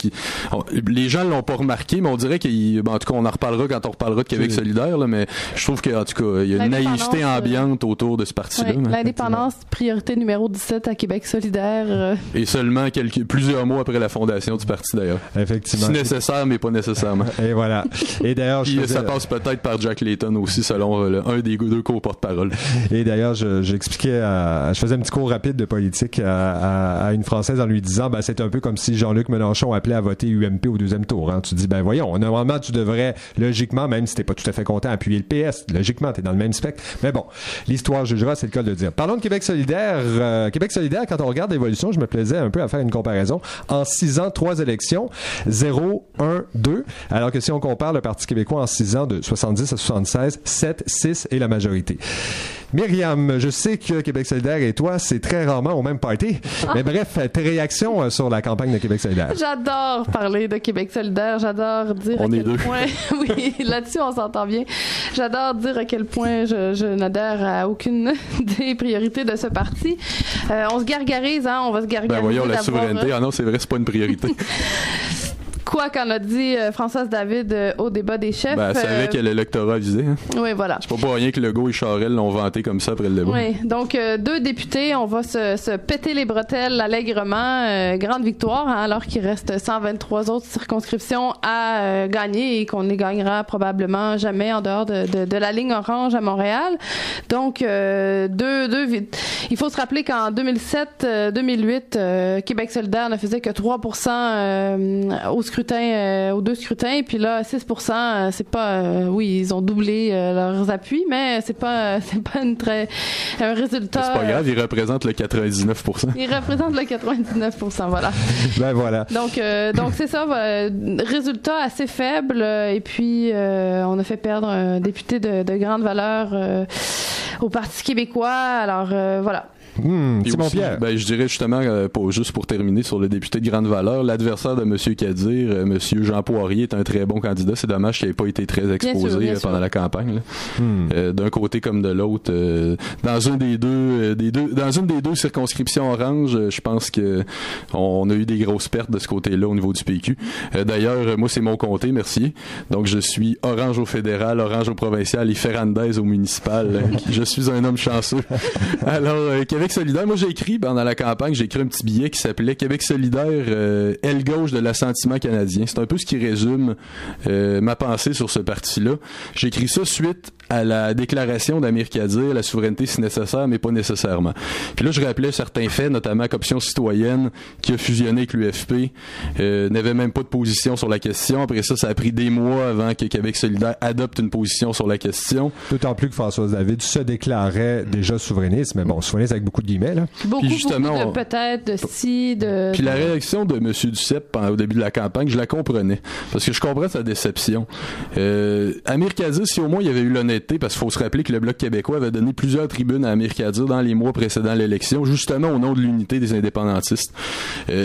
[SPEAKER 2] les gens l'ont pas remarqué, mais on dirait en tout cas on en reparlera quand on reparlera de Québec solidaire là, mais je trouve qu'en tout cas il y a une naïveté ambiante autour de ce parti-là.
[SPEAKER 3] Oui, l'indépendance, priorité numéro 17 à Québec solidaire.
[SPEAKER 2] Et seulement plusieurs mois après la fondation du parti d'ailleurs.
[SPEAKER 1] Effectivement.
[SPEAKER 2] C'est nécessaire mais pas nécessairement.
[SPEAKER 1] Et voilà. Et d'ailleurs,
[SPEAKER 2] ça passe peut-être par Jack Layton aussi, selon un des deux co-porte-parole.
[SPEAKER 1] Et d'ailleurs, j'expliquais, je faisais un petit cours rapide de politique à une Française en lui disant, c'est un peu comme si Jean-Luc Mélenchon appelait à voter UMP au deuxième tour. Hein. Tu dis, voyons, normalement, tu devrais, logiquement, même si t'es pas tout à fait content, appuyer le PS. Logiquement, t'es dans le même spectre. Mais bon, l'histoire jugera, c'est le cas de le dire. Parlons de Québec solidaire. Québec solidaire, quand on regarde l'évolution, je me plaisais un peu à faire une comparaison. En 6 ans, 3 élections, 0, 1, 2. Alors que si on compare le Parti québécois en 6 ans de 70 à 76, 7, 6 et la majorité. Myriam, je sais que Québec solidaire et toi, c'est très rarement au même party. Mais bref, tes réactions sur la campagne de Québec solidaire.
[SPEAKER 3] J'adore parler de Québec solidaire. J'adore dire à quel point... Oui, là-dessus, on s'entend bien. J'adore dire à quel point je n'adhère à aucune des priorités de ce parti. On se gargarise, hein? On va se gargariser.
[SPEAKER 2] Voyons, la souveraineté. Ah non, c'est vrai, c'est pas une priorité.
[SPEAKER 3] Quoi qu'en a dit Françoise David au débat des chefs.
[SPEAKER 2] Elle savait qu'elle a l'électorat visé. Hein?
[SPEAKER 3] Oui, voilà.
[SPEAKER 2] C'est pas pour rien que Legault et Charest l'ont vanté comme ça après le débat.
[SPEAKER 3] Oui, donc 2 députés, on va se péter les bretelles allègrement. Grande victoire, hein, alors qu'il reste 123 autres circonscriptions à gagner et qu'on ne les gagnera probablement jamais en dehors de la ligne orange à Montréal. Donc, il faut se rappeler qu'en 2007-2008, Québec solidaire ne faisait que 3% aux 2 scrutins, puis là 6%, c'est pas oui, ils ont doublé leurs appuis, mais c'est pas un résultat.
[SPEAKER 2] C'est pas grave, ils représentent le 99%.
[SPEAKER 3] Ils représentent le 99%, voilà.
[SPEAKER 1] Voilà.
[SPEAKER 3] Donc c'est ça, résultat assez faible, et puis on a fait perdre un député de grande valeur au Parti québécois. Alors voilà.
[SPEAKER 1] Simon-Pierre.
[SPEAKER 2] Je dirais justement, juste pour terminer sur le député de grande valeur, l'adversaire de M. Kadir, M. Jean Poirier, est un très bon candidat. C'est dommage qu'il n'ait pas été très exposé pendant la campagne. D'un côté comme de l'autre. Dans une des deux circonscriptions orange, je pense que on a eu des grosses pertes de ce côté-là au niveau du PQ. D'ailleurs, moi, c'est mon comté, merci. Donc, je suis orange au fédéral, orange au provincial et Ferrandez au municipal. Je suis un homme chanceux. Alors, Québec solidaire, moi j'ai écrit pendant la campagne, j'ai écrit un petit billet qui s'appelait Québec solidaire, aile gauche de l'assentiment canadien. C'est un peu ce qui résume ma pensée sur ce parti-là. J'ai écrit ça suite à la déclaration d'Amir Kadir, la souveraineté si nécessaire, mais pas nécessairement. Puis là, je rappelais certains faits, notamment qu'Option citoyenne, qui a fusionné avec l'UFP, n'avait même pas de position sur la question. Après ça, ça a pris des mois avant que Québec solidaire adopte une position sur la question.
[SPEAKER 1] D'autant plus que Françoise David se déclarait déjà souverainiste, mais bon, souverainiste avec beaucoup de guillemets, là.
[SPEAKER 3] Beaucoup de peut-être, de si, de...
[SPEAKER 2] Puis la réaction de M. Duceppe au début de la campagne, je la comprenais. Parce que je comprends sa déception. Amir Kadir, si au moins il y avait eu l'honnêteté honnêteté, parce qu'il faut se rappeler que le Bloc québécois avait donné plusieurs tribunes à Amir Kadir dans les mois précédant l'élection, justement au nom de l'unité des indépendantistes.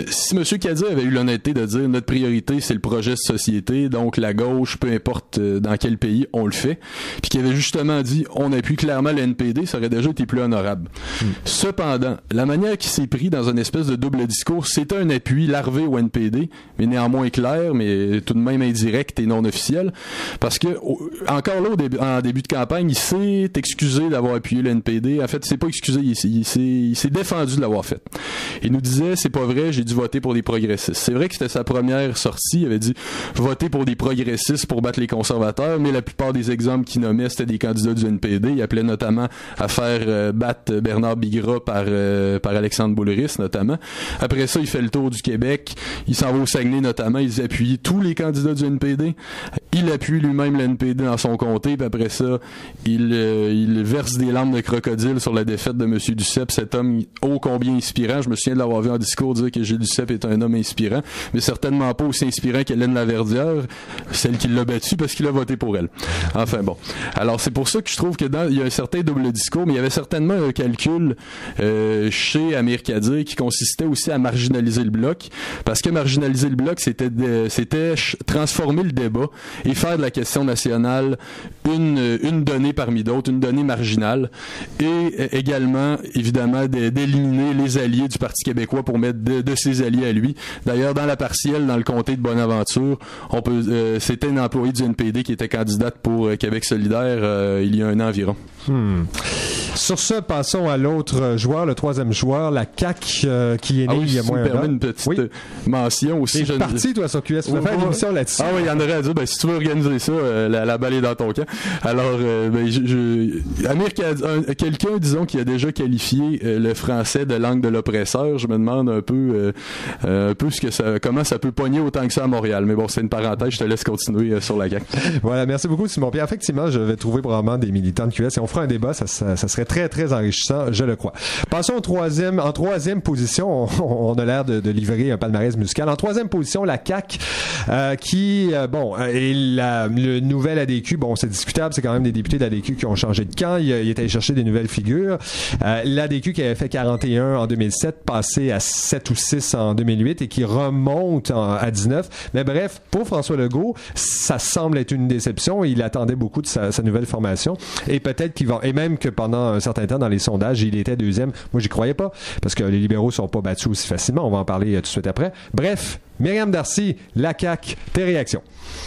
[SPEAKER 2] Si M. Kadir avait eu l'honnêteté de dire notre priorité c'est le projet de société, donc la gauche, peu importe dans quel pays, on le fait, puis qu'il avait justement dit on appuie clairement le NPD, ça aurait déjà été plus honorable. Cependant, la manière qu'il s'est pris dans une espèce de double discours, c'est un appui larvé au NPD, mais néanmoins clair, mais tout de même indirect et non officiel, parce que encore là, en début de campagne, il s'est excusé d'avoir appuyé le NPD. En fait, il s'est pas excusé, il s'est défendu de l'avoir fait. Il nous disait, c'est pas vrai, j'ai dû voter pour des progressistes. C'est vrai que c'était sa première sortie, il avait dit voter pour des progressistes pour battre les conservateurs, mais la plupart des exemples qu'il nommait, c'était des candidats du NPD. Il appelait notamment à faire battre Bernard Bigra par Alexandre Boulris, notamment. Après ça, il fait le tour du Québec, il s'en va au Saguenay, notamment, il appuie tous les candidats du NPD. Il appuie lui-même le NPD dans son comté, puis après ça, il verse des larmes de crocodile sur la défaite de M. Duceppe, cet homme ô combien inspirant. Je me souviens de l'avoir vu en discours dire que Gilles Duceppe est un homme inspirant, mais certainement pas aussi inspirant qu'Hélène Laverdière, celle qui l'a battu parce qu'il a voté pour elle. Enfin bon. Alors c'est pour ça que je trouve que il y a un certain double discours, mais il y avait certainement un calcul chez Amir Kadir qui consistait aussi à marginaliser le Bloc, parce que marginaliser le Bloc, c'était transformer le débat et faire de la question nationale une donnée parmi d'autres, une donnée marginale, et également, évidemment, d'éliminer les alliés du Parti québécois pour mettre de ses alliés à lui. D'ailleurs, dans la partielle, dans le comté de Bonaventure, c'était une employée du NPD qui était candidate pour Québec solidaire il y a un an environ.
[SPEAKER 1] Sur ce, passons à l'autre joueur, le troisième joueur, la CAQ, qui est né il y a moins d'un an.
[SPEAKER 2] Une petite mention aussi.
[SPEAKER 1] T'es parti, toi, sur QS. Tu vas faire une émission là-dessus.
[SPEAKER 2] Ah oui, il y en aurait à dire. Si tu veux organiser ça, la balle est dans ton camp. Alors, Amir Kadir, quelqu'un, disons, qui a déjà qualifié le français de langue de l'oppresseur, je me demande un peu comment ça peut pogner autant que ça à Montréal. Mais bon, c'est une parenthèse, je te laisse continuer sur la CAQ.
[SPEAKER 1] Voilà, merci beaucoup, Simon. Puis effectivement, je vais trouver probablement des militants de QS et on fera un débat, ça serait très, très enrichissant, je le crois. Passons en troisième position, on a l'air de livrer un palmarès musical. En troisième position, la CAQ, qui, est le nouvel ADQ, c'est discutable, c'est quand même des députés de l'ADQ qui ont changé de camp, il est allé chercher des nouvelles figures. L'ADQ qui avait fait 41 en 2007, passé à 7 ou 6 en 2008 et qui remonte à 19. Mais bref, pour François Legault, ça semble être une déception. Il attendait beaucoup de sa nouvelle formation et peut-être qu'il va, et même que pendant un certain temps dans les sondages, il était deuxième. Moi, j'y croyais pas parce que les libéraux sont pas battus aussi facilement. On va en parler tout de suite après. Bref, Myriam Darcy, la CAQ, tes réactions?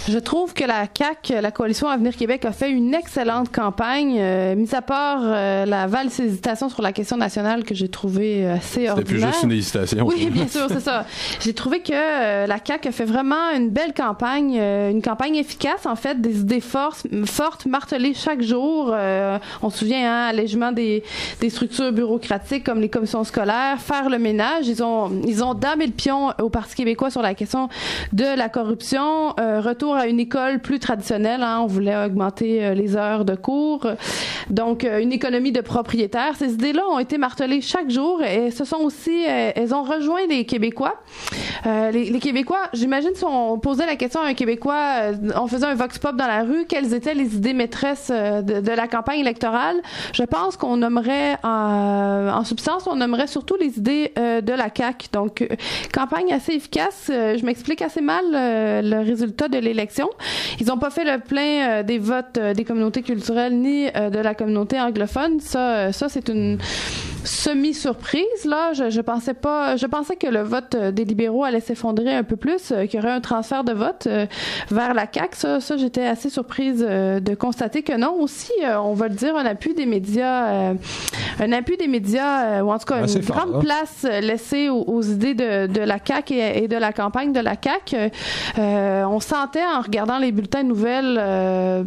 [SPEAKER 3] Je trouve que la CAQ, la Coalition Avenir Québec, a fait une excellente campagne, mis à part la valse hésitation sur la question nationale que j'ai trouvée assez ordinaire.
[SPEAKER 2] C'était plus juste une hésitation.
[SPEAKER 3] Oui, bien sûr, c'est ça. J'ai trouvé que la CAQ a fait vraiment une belle campagne, une campagne efficace, en fait, des idées fortes, martelées chaque jour. On se souvient, allègement des structures bureaucratiques comme les commissions scolaires, faire le ménage. Ils ont damé le pion au Parti québécois sur la question de la corruption, retour à une école plus traditionnelle. On voulait augmenter les heures de cours. Donc, une économie de propriétaires. Ces idées-là ont été martelées chaque jour et ce sont aussi, elles ont rejoint les Québécois. Les Québécois, j'imagine, si on posait la question à un Québécois, on faisait un vox pop dans la rue, quelles étaient les idées maîtresses de la campagne électorale? Je pense qu'on nommerait, en substance, on nommerait surtout les idées de la CAQ. Donc, campagne assez efficace. Je m'explique assez mal le résultat de l'élection. Ils n'ont pas fait le plein des votes des communautés culturelles ni de la communauté anglophone. Ça c'est une semi-surprise, là. Je pensais que le vote des libéraux allait s'effondrer un peu plus, qu'il y aurait un transfert de vote vers la CAQ. Ça, j'étais assez surprise de constater que non. Aussi, on va le dire, un appui des médias, ou en tout cas une grande place laissée aux idées de la CAQ et de la campagne de la CAQ. On sentait, en regardant les bulletins de nouvelles,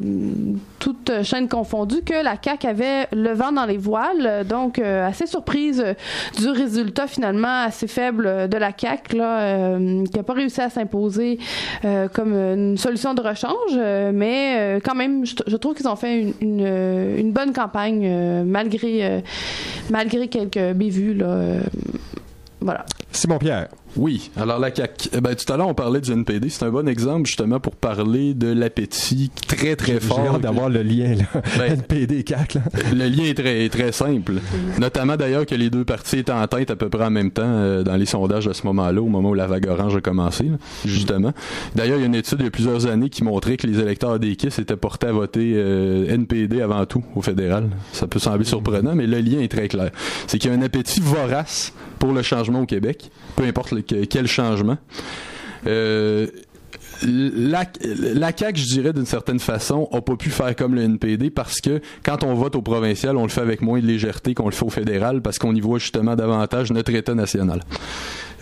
[SPEAKER 3] toutes chaînes confondues, que la CAQ avait le vent dans les voiles. Donc, assez surprise du résultat finalement assez faible de la CAQ, là, qui n'a pas réussi à s'imposer comme une solution de rechange. Mais quand même, je trouve qu'ils ont fait une bonne campagne, malgré quelques bévues, là. Voilà.
[SPEAKER 1] Simon Pierre.
[SPEAKER 2] Oui. Alors, la CAQ, tout à l'heure, on parlait du NPD. C'est un bon exemple, justement, pour parler de l'appétit très, très fort.
[SPEAKER 1] J'ai hâte d'avoir le lien, là. NPD-CAQ, là.
[SPEAKER 2] Le lien est très, très simple. Notamment, d'ailleurs, que les deux partis étaient en tête à peu près en même temps dans les sondages à ce moment-là, au moment où la vague orange a commencé, là, justement. D'ailleurs, il y a une étude il y a plusieurs années qui montrait que les électeurs des KISS étaient portés à voter NPD avant tout, au fédéral. Ça peut sembler surprenant, mais le lien est très clair. C'est qu'il y a un appétit vorace pour le changement au Québec, peu importe quel changement. La CAQ, je dirais, d'une certaine façon, a pas pu faire comme le NPD parce que quand on vote au provincial, on le fait avec moins de légèreté qu'on le fait au fédéral parce qu'on y voit justement davantage notre État national.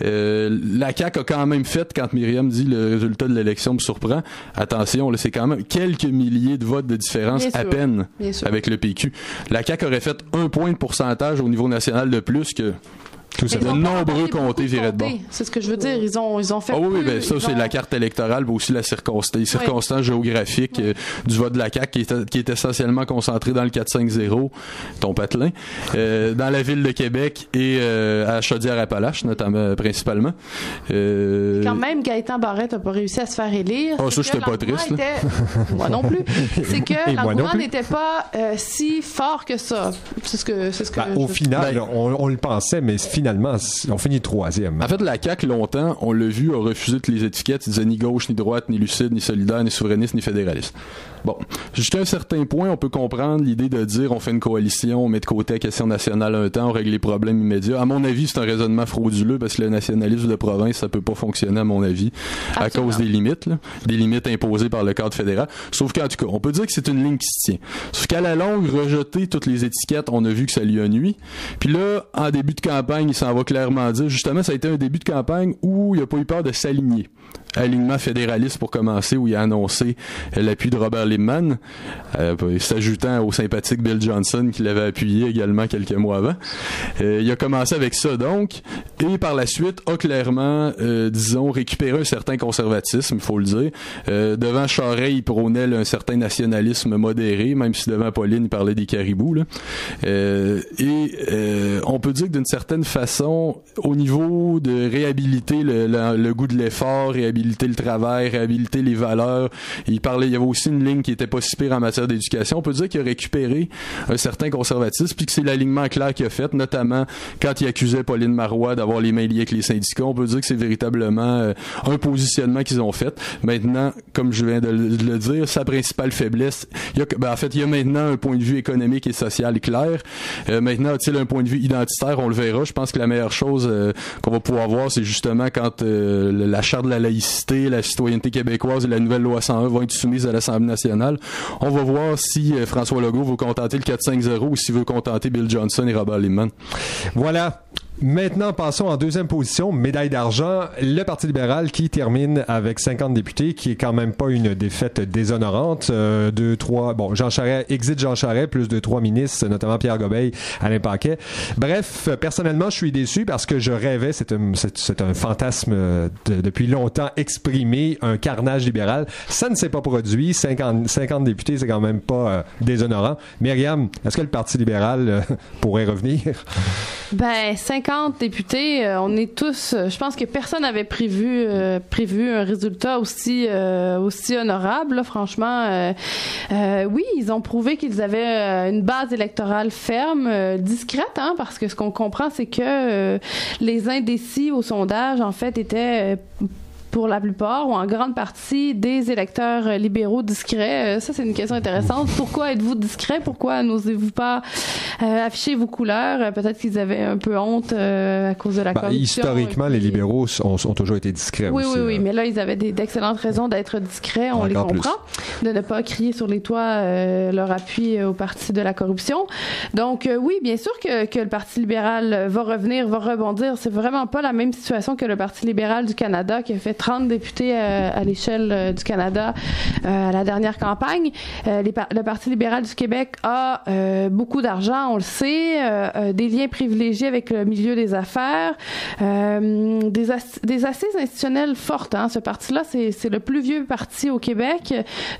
[SPEAKER 2] La CAQ a quand même fait, quand Myriam dit le résultat de l'élection me surprend, attention, là, c'est quand même quelques milliers de votes de différence à peine avec le PQ. La CAQ aurait fait 1 point de pourcentage au niveau national de plus que de nombreux comtés viraient de bord.
[SPEAKER 3] C'est ce que je veux dire. Ils ont fait.
[SPEAKER 2] Oui, ça, c'est la carte électorale, mais aussi les circonstances géographiques du vote de la CAQ qui est essentiellement concentré dans le 4-5-0, ton patelin, dans la ville de Québec et à Chaudière-Appalaches, notamment, principalement.
[SPEAKER 3] Quand même, Gaëtan Barrette n'a pas réussi à se faire élire.
[SPEAKER 2] Ça, j'étais pas triste.
[SPEAKER 3] Moi non plus. C'est que l'engouement n'était pas si fort que ça. C'est ce que
[SPEAKER 1] au final, on le pensait, mais finalement, on finit troisième.
[SPEAKER 2] En fait, la CAQ, longtemps, on l'a vu, a refusé toutes les étiquettes. Ils disaient ni gauche, ni droite, ni lucide, ni solidaire, ni souverainiste, ni fédéraliste. Bon, jusqu'à un certain point, on peut comprendre l'idée de dire on fait une coalition, on met de côté la question nationale un temps, on règle les problèmes immédiats. À mon avis, c'est un raisonnement frauduleux parce que le nationalisme de province, ça peut pas fonctionner, à mon avis, à cause des limites, là, des limites imposées par le cadre fédéral. Sauf qu'en tout cas, on peut dire que c'est une ligne qui se tient. Sauf qu'à la longue, rejeter toutes les étiquettes, on a vu que ça lui a nui. Puis là, en début de campagne, il s'en va clairement dire, justement, ça a été un début de campagne où il n'a pas eu peur de s'aligner. Alignement fédéraliste pour commencer, où il a annoncé l'appui de Robert Liebman, s'ajoutant au sympathique Bill Johnson qui l'avait appuyé également quelques mois avant. Il a commencé avec ça donc, et par la suite a clairement, disons, récupéré un certain conservatisme, il faut le dire. Devant Charest, il prônait un certain nationalisme modéré, même si devant Pauline, il parlait des caribous. Là. On peut dire que d'une certaine façon, au niveau de réhabiliter le goût de l'effort, réhabiliter le travail, réhabiliter les valeurs. Il y avait aussi une ligne qui était pas si pire en matière d'éducation. On peut dire qu'il a récupéré un certain conservatisme, puis que c'est l'alignement clair qu'il a fait, notamment quand il accusait Pauline Marois d'avoir les mains liées avec les syndicats. On peut dire que c'est véritablement un positionnement qu'ils ont fait. Maintenant, comme je viens de le dire, sa principale faiblesse, il y a maintenant un point de vue économique et social clair. Maintenant, a-t-il un point de vue identitaire? On le verra. Je pense que la meilleure chose qu'on va pouvoir voir, c'est justement quand la charte de la laïcité, la citoyenneté québécoise et la nouvelle loi 101 vont être soumises à l'Assemblée nationale. On va voir si François Legault veut contenter le 4-5-0 ou s'il veut contenter Bill Johnson et Robert Liebman.
[SPEAKER 1] Voilà. Maintenant, passons en deuxième position, médaille d'argent, le Parti libéral qui termine avec 50 députés, qui est quand même pas une défaite déshonorante. Jean Charest, exit Jean Charest, plus de 3 ministres, notamment Pierre Gobeil, Alain Paquet. Bref, personnellement, je suis déçu parce que je rêvais, c'est un fantasme depuis longtemps exprimé, un carnage libéral. Ça ne s'est pas produit. 50 députés, c'est quand même pas déshonorant. Myriam, est-ce que le Parti libéral pourrait revenir?
[SPEAKER 3] 50 députés, on est tous. Je pense que personne n'avait prévu un résultat aussi honorable. Là, franchement, oui, ils ont prouvé qu'ils avaient une base électorale ferme, discrète, hein, parce que ce qu'on comprend, c'est que les indécis au sondage, en fait, étaient pour la plupart ou en grande partie des électeurs libéraux discrets. Ça, c'est une question intéressante. Pourquoi êtes-vous discret? Pourquoi n'osez-vous pas afficher vos couleurs? Peut-être qu'ils avaient un peu honte à cause de la corruption.
[SPEAKER 1] Historiquement, les libéraux ont toujours été discrets aussi.
[SPEAKER 3] Oui, mais là, ils avaient d'excellentes raisons d'être discrets, on les comprend. De ne pas crier sur les toits leur appui au parti de la corruption. Donc, oui, bien sûr que le Parti libéral va revenir, va rebondir. C'est vraiment pas la même situation que le Parti libéral du Canada qui a fait 30 députés à l'échelle du Canada à la dernière campagne. Le Parti libéral du Québec a beaucoup d'argent, on le sait, des liens privilégiés avec le milieu des affaires, des assises institutionnelles fortes. Ce parti-là, c'est le plus vieux parti au Québec,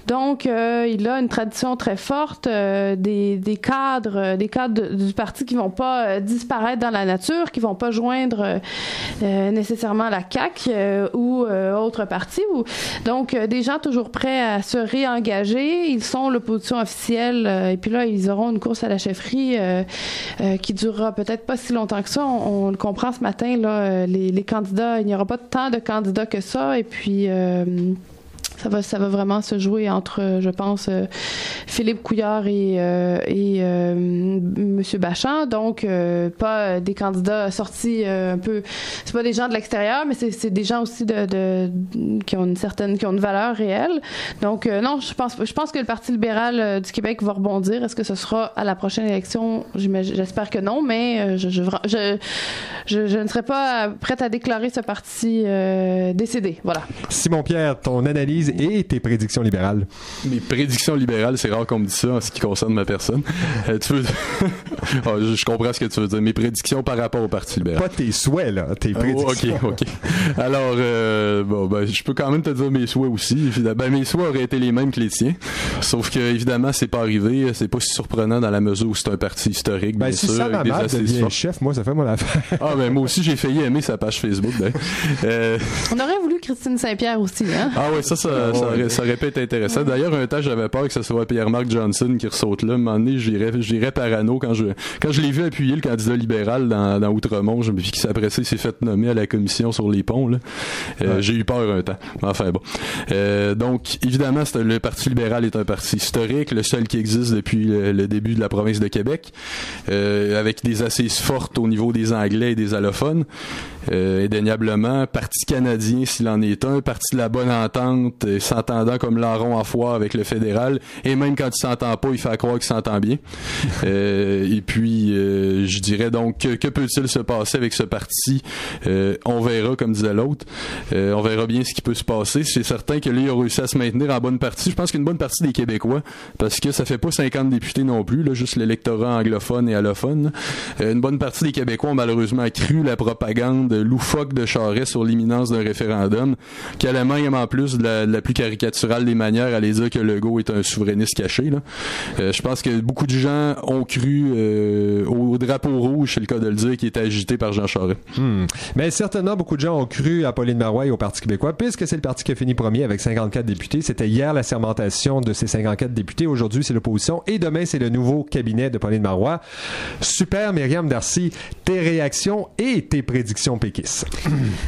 [SPEAKER 3] donc il a une tradition très forte, des cadres du parti qui vont pas disparaître dans la nature, qui vont pas joindre nécessairement la CAQ ou autres partis. Donc, des gens toujours prêts à se réengager. Ils sont l'opposition officielle et puis là, ils auront une course à la chefferie qui durera peut-être pas si longtemps que ça. On le comprend ce matin, là, les candidats, il n'y aura pas tant de candidats que ça et puis ça va vraiment se jouer entre, je pense, Philippe Couillard et Monsieur Bachand. Donc, pas des candidats sortis un peu. C'est pas des gens de l'extérieur, mais c'est des gens aussi qui ont une valeur réelle. Donc, non, je pense que le Parti libéral du Québec va rebondir. Est-ce que ce sera à la prochaine élection? J'espère que non, mais je ne serais pas prête à déclarer ce parti décédé. Voilà.
[SPEAKER 1] Simon Pierre, ton analyse et tes prédictions libérales.
[SPEAKER 2] Mes prédictions libérales, c'est rare qu'on me dise ça en ce qui concerne ma personne. Je comprends ce que tu veux dire. Mes prédictions par rapport au Parti libéral.
[SPEAKER 1] Pas tes souhaits, là. Tes prédictions.
[SPEAKER 2] OK. Alors, je peux quand même te dire mes souhaits aussi. Mes souhaits auraient été les mêmes que les tiens. Sauf que, évidemment, c'est pas arrivé. C'est pas si surprenant dans la mesure où c'est un parti historique, bien
[SPEAKER 1] si
[SPEAKER 2] sûr.
[SPEAKER 1] Sam Hamad devient chef, moi, ça fait mon affaire.
[SPEAKER 2] Moi aussi, j'ai failli aimer sa page Facebook.
[SPEAKER 3] On aurait voulu Christine Saint-Pierre aussi, hein?
[SPEAKER 2] Ah ouais, ça aurait pu être intéressant. D'ailleurs, un temps, j'avais peur que ce soit Pierre-Marc Johnson qui ressaute là. À un moment donné, j'irais parano quand je l'ai vu appuyer le candidat libéral dans Outremont, puis après ça, il s'est fait nommer à la commission sur les ponts, là. J'ai eu peur un temps. Enfin bon. Donc, évidemment, le Parti libéral est un parti historique, le seul qui existe depuis le début de la province de Québec, avec des assises fortes au niveau des Anglais et des allophones. Indéniablement, parti canadien s'il en est un, parti de la bonne entente, s'entendant comme larron en foire avec le fédéral, et même quand il s'entend pas, il fait croire qu'il s'entend bien. Et puis, je dirais donc, que peut-il se passer avec ce parti? On verra, comme disait l'autre. On verra bien ce qui peut se passer. C'est certain que là, il a réussi à se maintenir en bonne partie. Je pense qu'une bonne partie des Québécois, parce que ça fait pas 50 députés non plus, là, juste l'électorat anglophone et allophone. Une bonne partie des Québécois ont malheureusement cru la propagande loufoque de Charest sur l'imminence d'un référendum, qui allait même en plus de la plus caricaturale des manières aller dire que Legault est un souverainiste caché. Là. Je pense que beaucoup de gens ont cru au drapeau rouge, c'est le cas de le dire, qui était agité par Jean Charest.
[SPEAKER 1] Mais certainement, beaucoup de gens ont cru à Pauline Marois et au Parti québécois, puisque c'est le parti qui a fini premier avec 54 députés. C'était hier la sermentation de ces 54 députés. Aujourd'hui, c'est l'opposition. Et demain, c'est le nouveau cabinet de Pauline Marois. Super, Myriam Darcy, tes réactions et tes prédictions péquistes.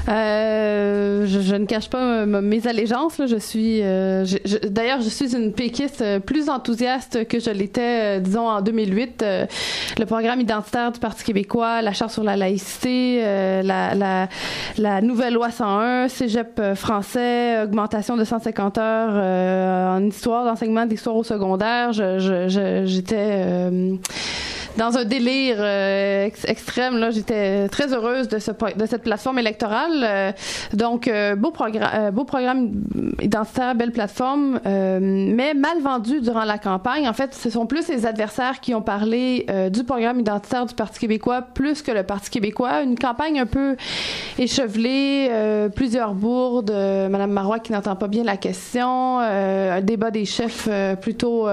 [SPEAKER 3] Je ne cache pas mes allégeances. Là. D'ailleurs, je suis une péquiste plus enthousiaste que je l'étais, disons, en 2008. Le programme identitaire du Parti québécois, la charte sur la laïcité, la nouvelle loi 101, cégep français, augmentation de 150 heures en histoire, d'enseignement d'histoire au secondaire. J'étais dans un délire extrême. Là, j'étais très heureuse de cette plateforme électorale. Donc, beau programme identitaire, belle plateforme, mais mal vendu durant la campagne. En fait, ce sont plus les adversaires qui ont parlé du programme identitaire du Parti québécois plus que le Parti québécois. Une campagne un peu échevelée, plusieurs bourdes, Madame Marois qui n'entend pas bien la question, un débat des chefs plutôt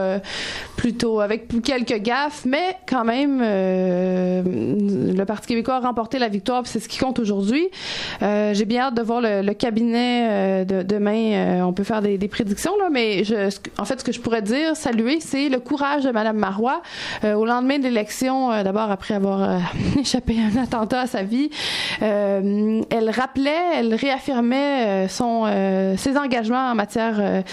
[SPEAKER 3] avec quelques gaffes, mais quand même le Parti québécois a remporté la victoire, puis c'est ce qui compte aujourd'hui. J'ai bien hâte de voir le cabinet de demain. On peut faire des prédictions, là, mais en fait, ce que je pourrais dire, saluer, c'est le courage de Mme Marois. Au lendemain de l'élection, d'abord après avoir échappé à un attentat à sa vie, elle réaffirmait ses engagements en matière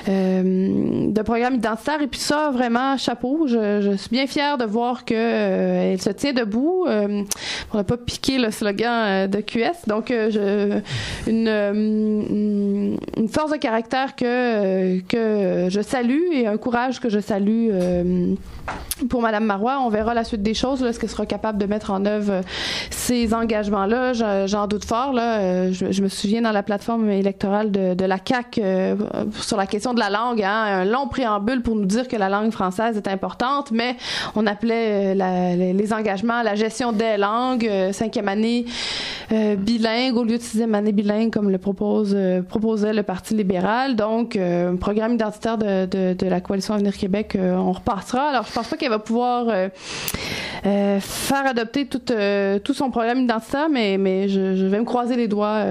[SPEAKER 3] de programme identitaire, et puis ça, vraiment, chapeau. Je suis bien fière de voir que elle se tient debout pour ne pas piquer le slogan de QS. Donc, une force de caractère que je salue et un courage que je salue pour Mme Marois. On verra la suite des choses, là, est-ce qu'elle sera capable de mettre en œuvre ces engagements-là. J'en doute fort. Là. Je me souviens dans la plateforme électorale de la CAQ sur la question de la langue, un long préambule pour nous dire que la langue française est importante, mais on appelait les engagements à la gestion des langues, 5e année bilingue au lieu de 6e année bilingue comme le proposait le Parti libéral. Donc, programme identitaire de la Coalition Avenir Québec, on repassera. Alors, je pense pas qu'elle va pouvoir faire adopter tout son programme identitaire, mais je vais me croiser les doigts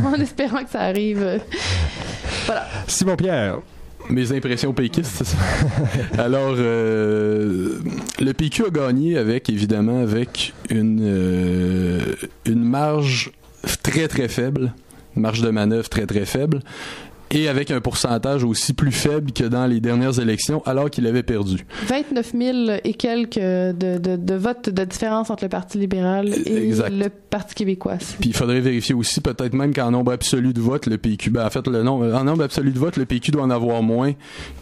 [SPEAKER 3] en espérant que ça arrive. Voilà.
[SPEAKER 1] Simon Pierre.
[SPEAKER 2] Mes impressions péquistes, c'est ça? Alors, le PQ a gagné avec une marge très, très faible, une marge de manœuvre très, très faible, et avec un pourcentage aussi plus faible que dans les dernières élections, alors qu'il avait perdu.
[SPEAKER 3] 29 000 et quelques de votes de différence entre le Parti libéral et le Parti québécois.
[SPEAKER 2] Puis il faudrait vérifier aussi, peut-être même qu'en nombre absolu de votes, le PQ... en fait, en nombre absolu de votes, le PQ doit en avoir moins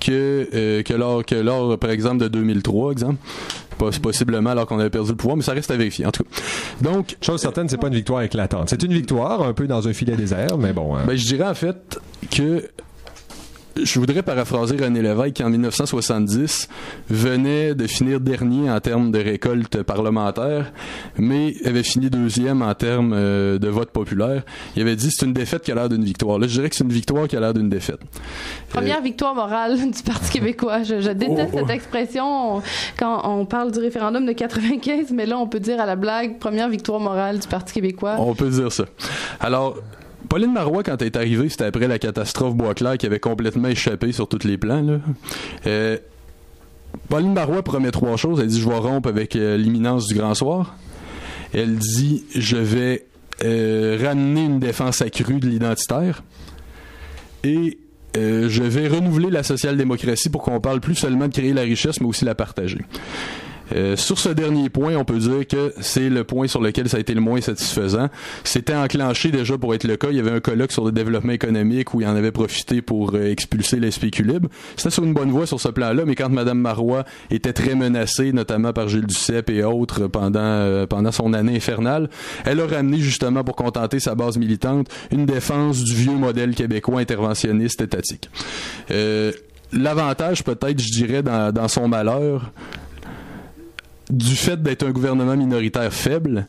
[SPEAKER 2] que lors, par exemple, de 2003, exemple. Possiblement alors qu'on avait perdu le pouvoir, mais ça reste à vérifier en tout cas. Donc,
[SPEAKER 1] chose certaine, c'est pas une victoire éclatante. C'est une victoire un peu dans un filet désert, mais bon.
[SPEAKER 2] Ben, je dirais en fait que je voudrais paraphraser René Lévesque qui en 1970 venait de finir dernier en termes de récolte parlementaire, mais avait fini deuxième en termes de vote populaire. Il avait dit c'est une défaite qui a l'air d'une victoire. Là, je dirais que c'est une victoire qui a l'air d'une défaite.
[SPEAKER 3] Première victoire morale du Parti québécois. Je déteste cette expression quand on parle du référendum de 95, mais là on peut dire à la blague première victoire morale du Parti québécois.
[SPEAKER 2] On peut dire ça. Alors, Pauline Marois, quand elle est arrivée, c'était après la catastrophe Boisclair qui avait complètement échappé sur tous les plans. Là. Pauline Marois promet 3 choses. Elle dit « Je vais rompre avec l'imminence du grand soir ». Elle dit « Je vais ramener une défense accrue de l'identitaire ». Et je vais renouveler la social-démocratie pour qu'on parle plus seulement de créer la richesse, mais aussi la partager. Sur ce dernier point, on peut dire que c'est le point sur lequel ça a été le moins satisfaisant. C'était enclenché déjà pour être le cas. Il y avait un colloque sur le développement économique où il en avait profité pour expulser les spéculibres. C'était sur une bonne voie sur ce plan-là, mais quand Mme Marois était très menacée, notamment par Gilles Duceppe et autres pendant son année infernale, elle a ramené justement pour contenter sa base militante une défense du vieux modèle québécois interventionniste étatique. L'avantage peut-être, je dirais, dans son malheur, du fait d'être un gouvernement minoritaire faible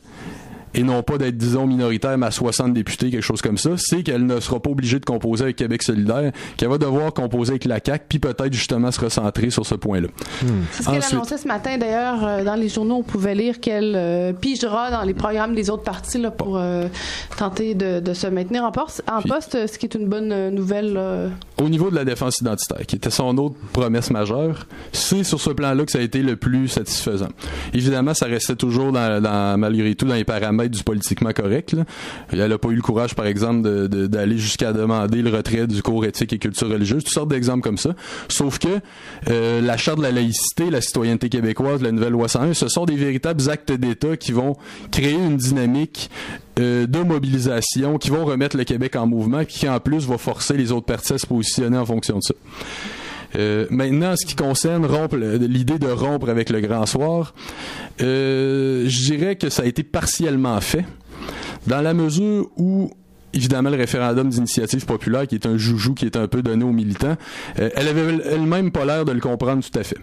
[SPEAKER 2] et non pas d'être, disons, minoritaire mais à 60 députés, quelque chose comme ça, c'est qu'elle ne sera pas obligée de composer avec Québec solidaire, qu'elle va devoir composer avec la CAQ, puis peut-être justement se recentrer sur ce point-là.
[SPEAKER 3] C'est ce qu'elle annonçait ce matin, d'ailleurs, dans les journaux, on pouvait lire qu'elle pigera dans les programmes des autres partis là, pour tenter de se maintenir en poste, ce qui est une bonne nouvelle.
[SPEAKER 2] Au niveau de la défense identitaire, qui était son autre promesse majeure, c'est sur ce plan-là que ça a été le plus satisfaisant. Évidemment, ça restait toujours malgré tout dans les paramètres du politiquement correct. Là. Elle n'a pas eu le courage, par exemple, d'aller jusqu'à demander le retrait du cours éthique et culture religieuse, toutes sortes d'exemples comme ça. Sauf que la Charte de la laïcité, la citoyenneté québécoise, la nouvelle loi 101, ce sont des véritables actes d'État qui vont créer une dynamique de mobilisation, qui vont remettre le Québec en mouvement, puis qui en plus va forcer les autres partis à se positionner en fonction de ça. Maintenant, en ce qui concerne l'idée de rompre avec le Grand Soir, je dirais que ça a été partiellement fait, dans la mesure où, évidemment, le référendum d'initiative populaire, qui est un joujou qui est un peu donné aux militants, elle avait elle-même pas l'air de le comprendre tout à fait.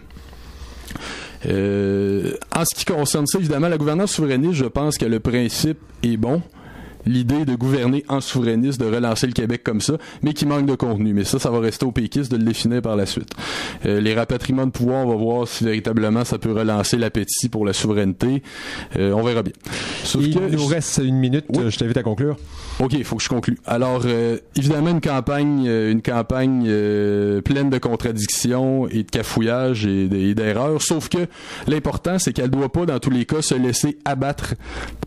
[SPEAKER 2] En ce qui concerne ça, évidemment, la gouvernance souverainiste, je pense que le principe est bon. L'idée de gouverner en souverainiste, de relancer le Québec comme ça, mais qui manque de contenu. Mais ça va rester aux péquistes de le définir par la suite. Les rapatriements de pouvoir, on va voir si véritablement ça peut relancer l'appétit pour la souveraineté. On verra bien.
[SPEAKER 1] Il nous reste 1 minute, oui. Je t'invite à conclure.
[SPEAKER 2] OK, il faut que je conclue. Alors, évidemment, une campagne pleine de contradictions et de cafouillages et d'erreurs, sauf que l'important, c'est qu'elle ne doit pas, dans tous les cas, se laisser abattre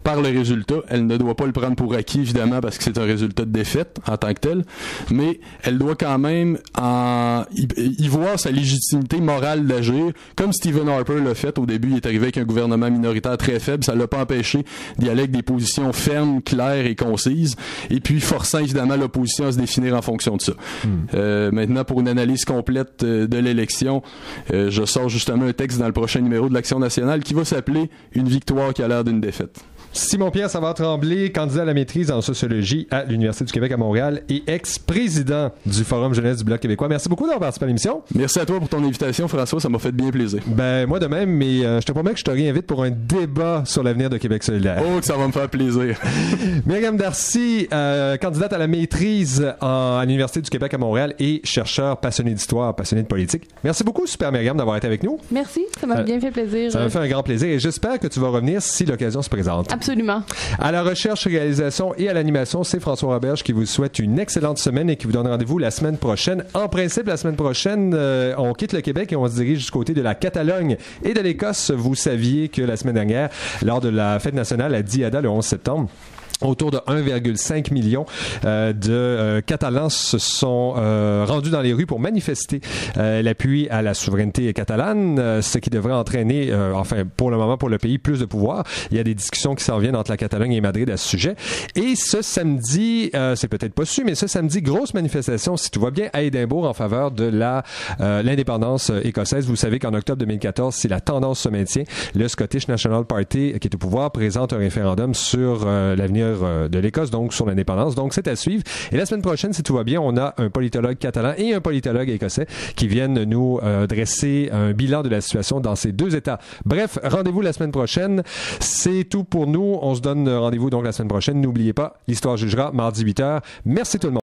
[SPEAKER 2] par le résultat. Elle ne doit pas le prendre pour acquis, évidemment, parce que c'est un résultat de défaite en tant que tel, mais elle doit quand même y voir sa légitimité morale d'agir, comme Stephen Harper l'a fait au début. Il est arrivé avec un gouvernement minoritaire très faible, ça l'a pas empêché d'y aller avec des positions fermes, claires et concises, et puis forçant évidemment l'opposition à se définir en fonction de ça. Maintenant, pour une analyse complète de l'élection, je sors justement un texte dans le prochain numéro de l'Action nationale qui va s'appeler « Une victoire qui a l'air d'une défaite ».
[SPEAKER 1] Simon-Pierre Savard-Tremblay, candidat à la maîtrise en sociologie à l'Université du Québec à Montréal et ex-président du Forum jeunesse du Bloc québécois. Merci beaucoup d'avoir participé à l'émission.
[SPEAKER 2] Merci à toi pour ton invitation, François. Ça m'a fait bien plaisir.
[SPEAKER 1] Ben, moi de même, mais je te promets que je te réinvite pour un débat sur l'avenir de Québec solidaire.
[SPEAKER 2] Oh, que ça va me faire plaisir.
[SPEAKER 1] Myriam Darcy, candidate à la maîtrise à l'Université du Québec à Montréal et chercheur passionné d'histoire, passionné de politique. Merci beaucoup, Super Myriam, d'avoir été avec nous.
[SPEAKER 3] Merci, ça m'a bien fait plaisir.
[SPEAKER 1] Ça m'a fait un grand plaisir et j'espère que tu vas revenir si l'occasion se présente.
[SPEAKER 3] Absolument.
[SPEAKER 1] À la recherche, réalisation et à l'animation, c'est François Roberge qui vous souhaite une excellente semaine et qui vous donne rendez-vous la semaine prochaine. En principe, la semaine prochaine, on quitte le Québec et on se dirige du côté de la Catalogne et de l'Écosse. Vous saviez que la semaine dernière, lors de la fête nationale à Diada le 11 septembre, autour de 1,5 million de Catalans se sont rendus dans les rues pour manifester l'appui à la souveraineté catalane, ce qui devrait entraîner, enfin pour le moment pour le pays, plus de pouvoir. Il y a des discussions qui s'en viennent entre la Catalogne et Madrid à ce sujet. Et ce samedi, c'est peut-être pas su, mais ce samedi, grosse manifestation, si tout va bien, à Édimbourg en faveur de l'indépendance écossaise. Vous savez qu'en octobre 2014, si la tendance se maintient, le Scottish National Party, qui est au pouvoir, présente un référendum sur l'avenir de l'Écosse, donc sur l'indépendance. Donc, c'est à suivre. Et la semaine prochaine, si tout va bien, on a un politologue catalan et un politologue écossais qui viennent nous dresser un bilan de la situation dans ces deux États. Bref, rendez-vous la semaine prochaine. C'est tout pour nous. On se donne rendez-vous donc la semaine prochaine. N'oubliez pas, l'Histoire jugera, mardi 8h. Merci tout le monde.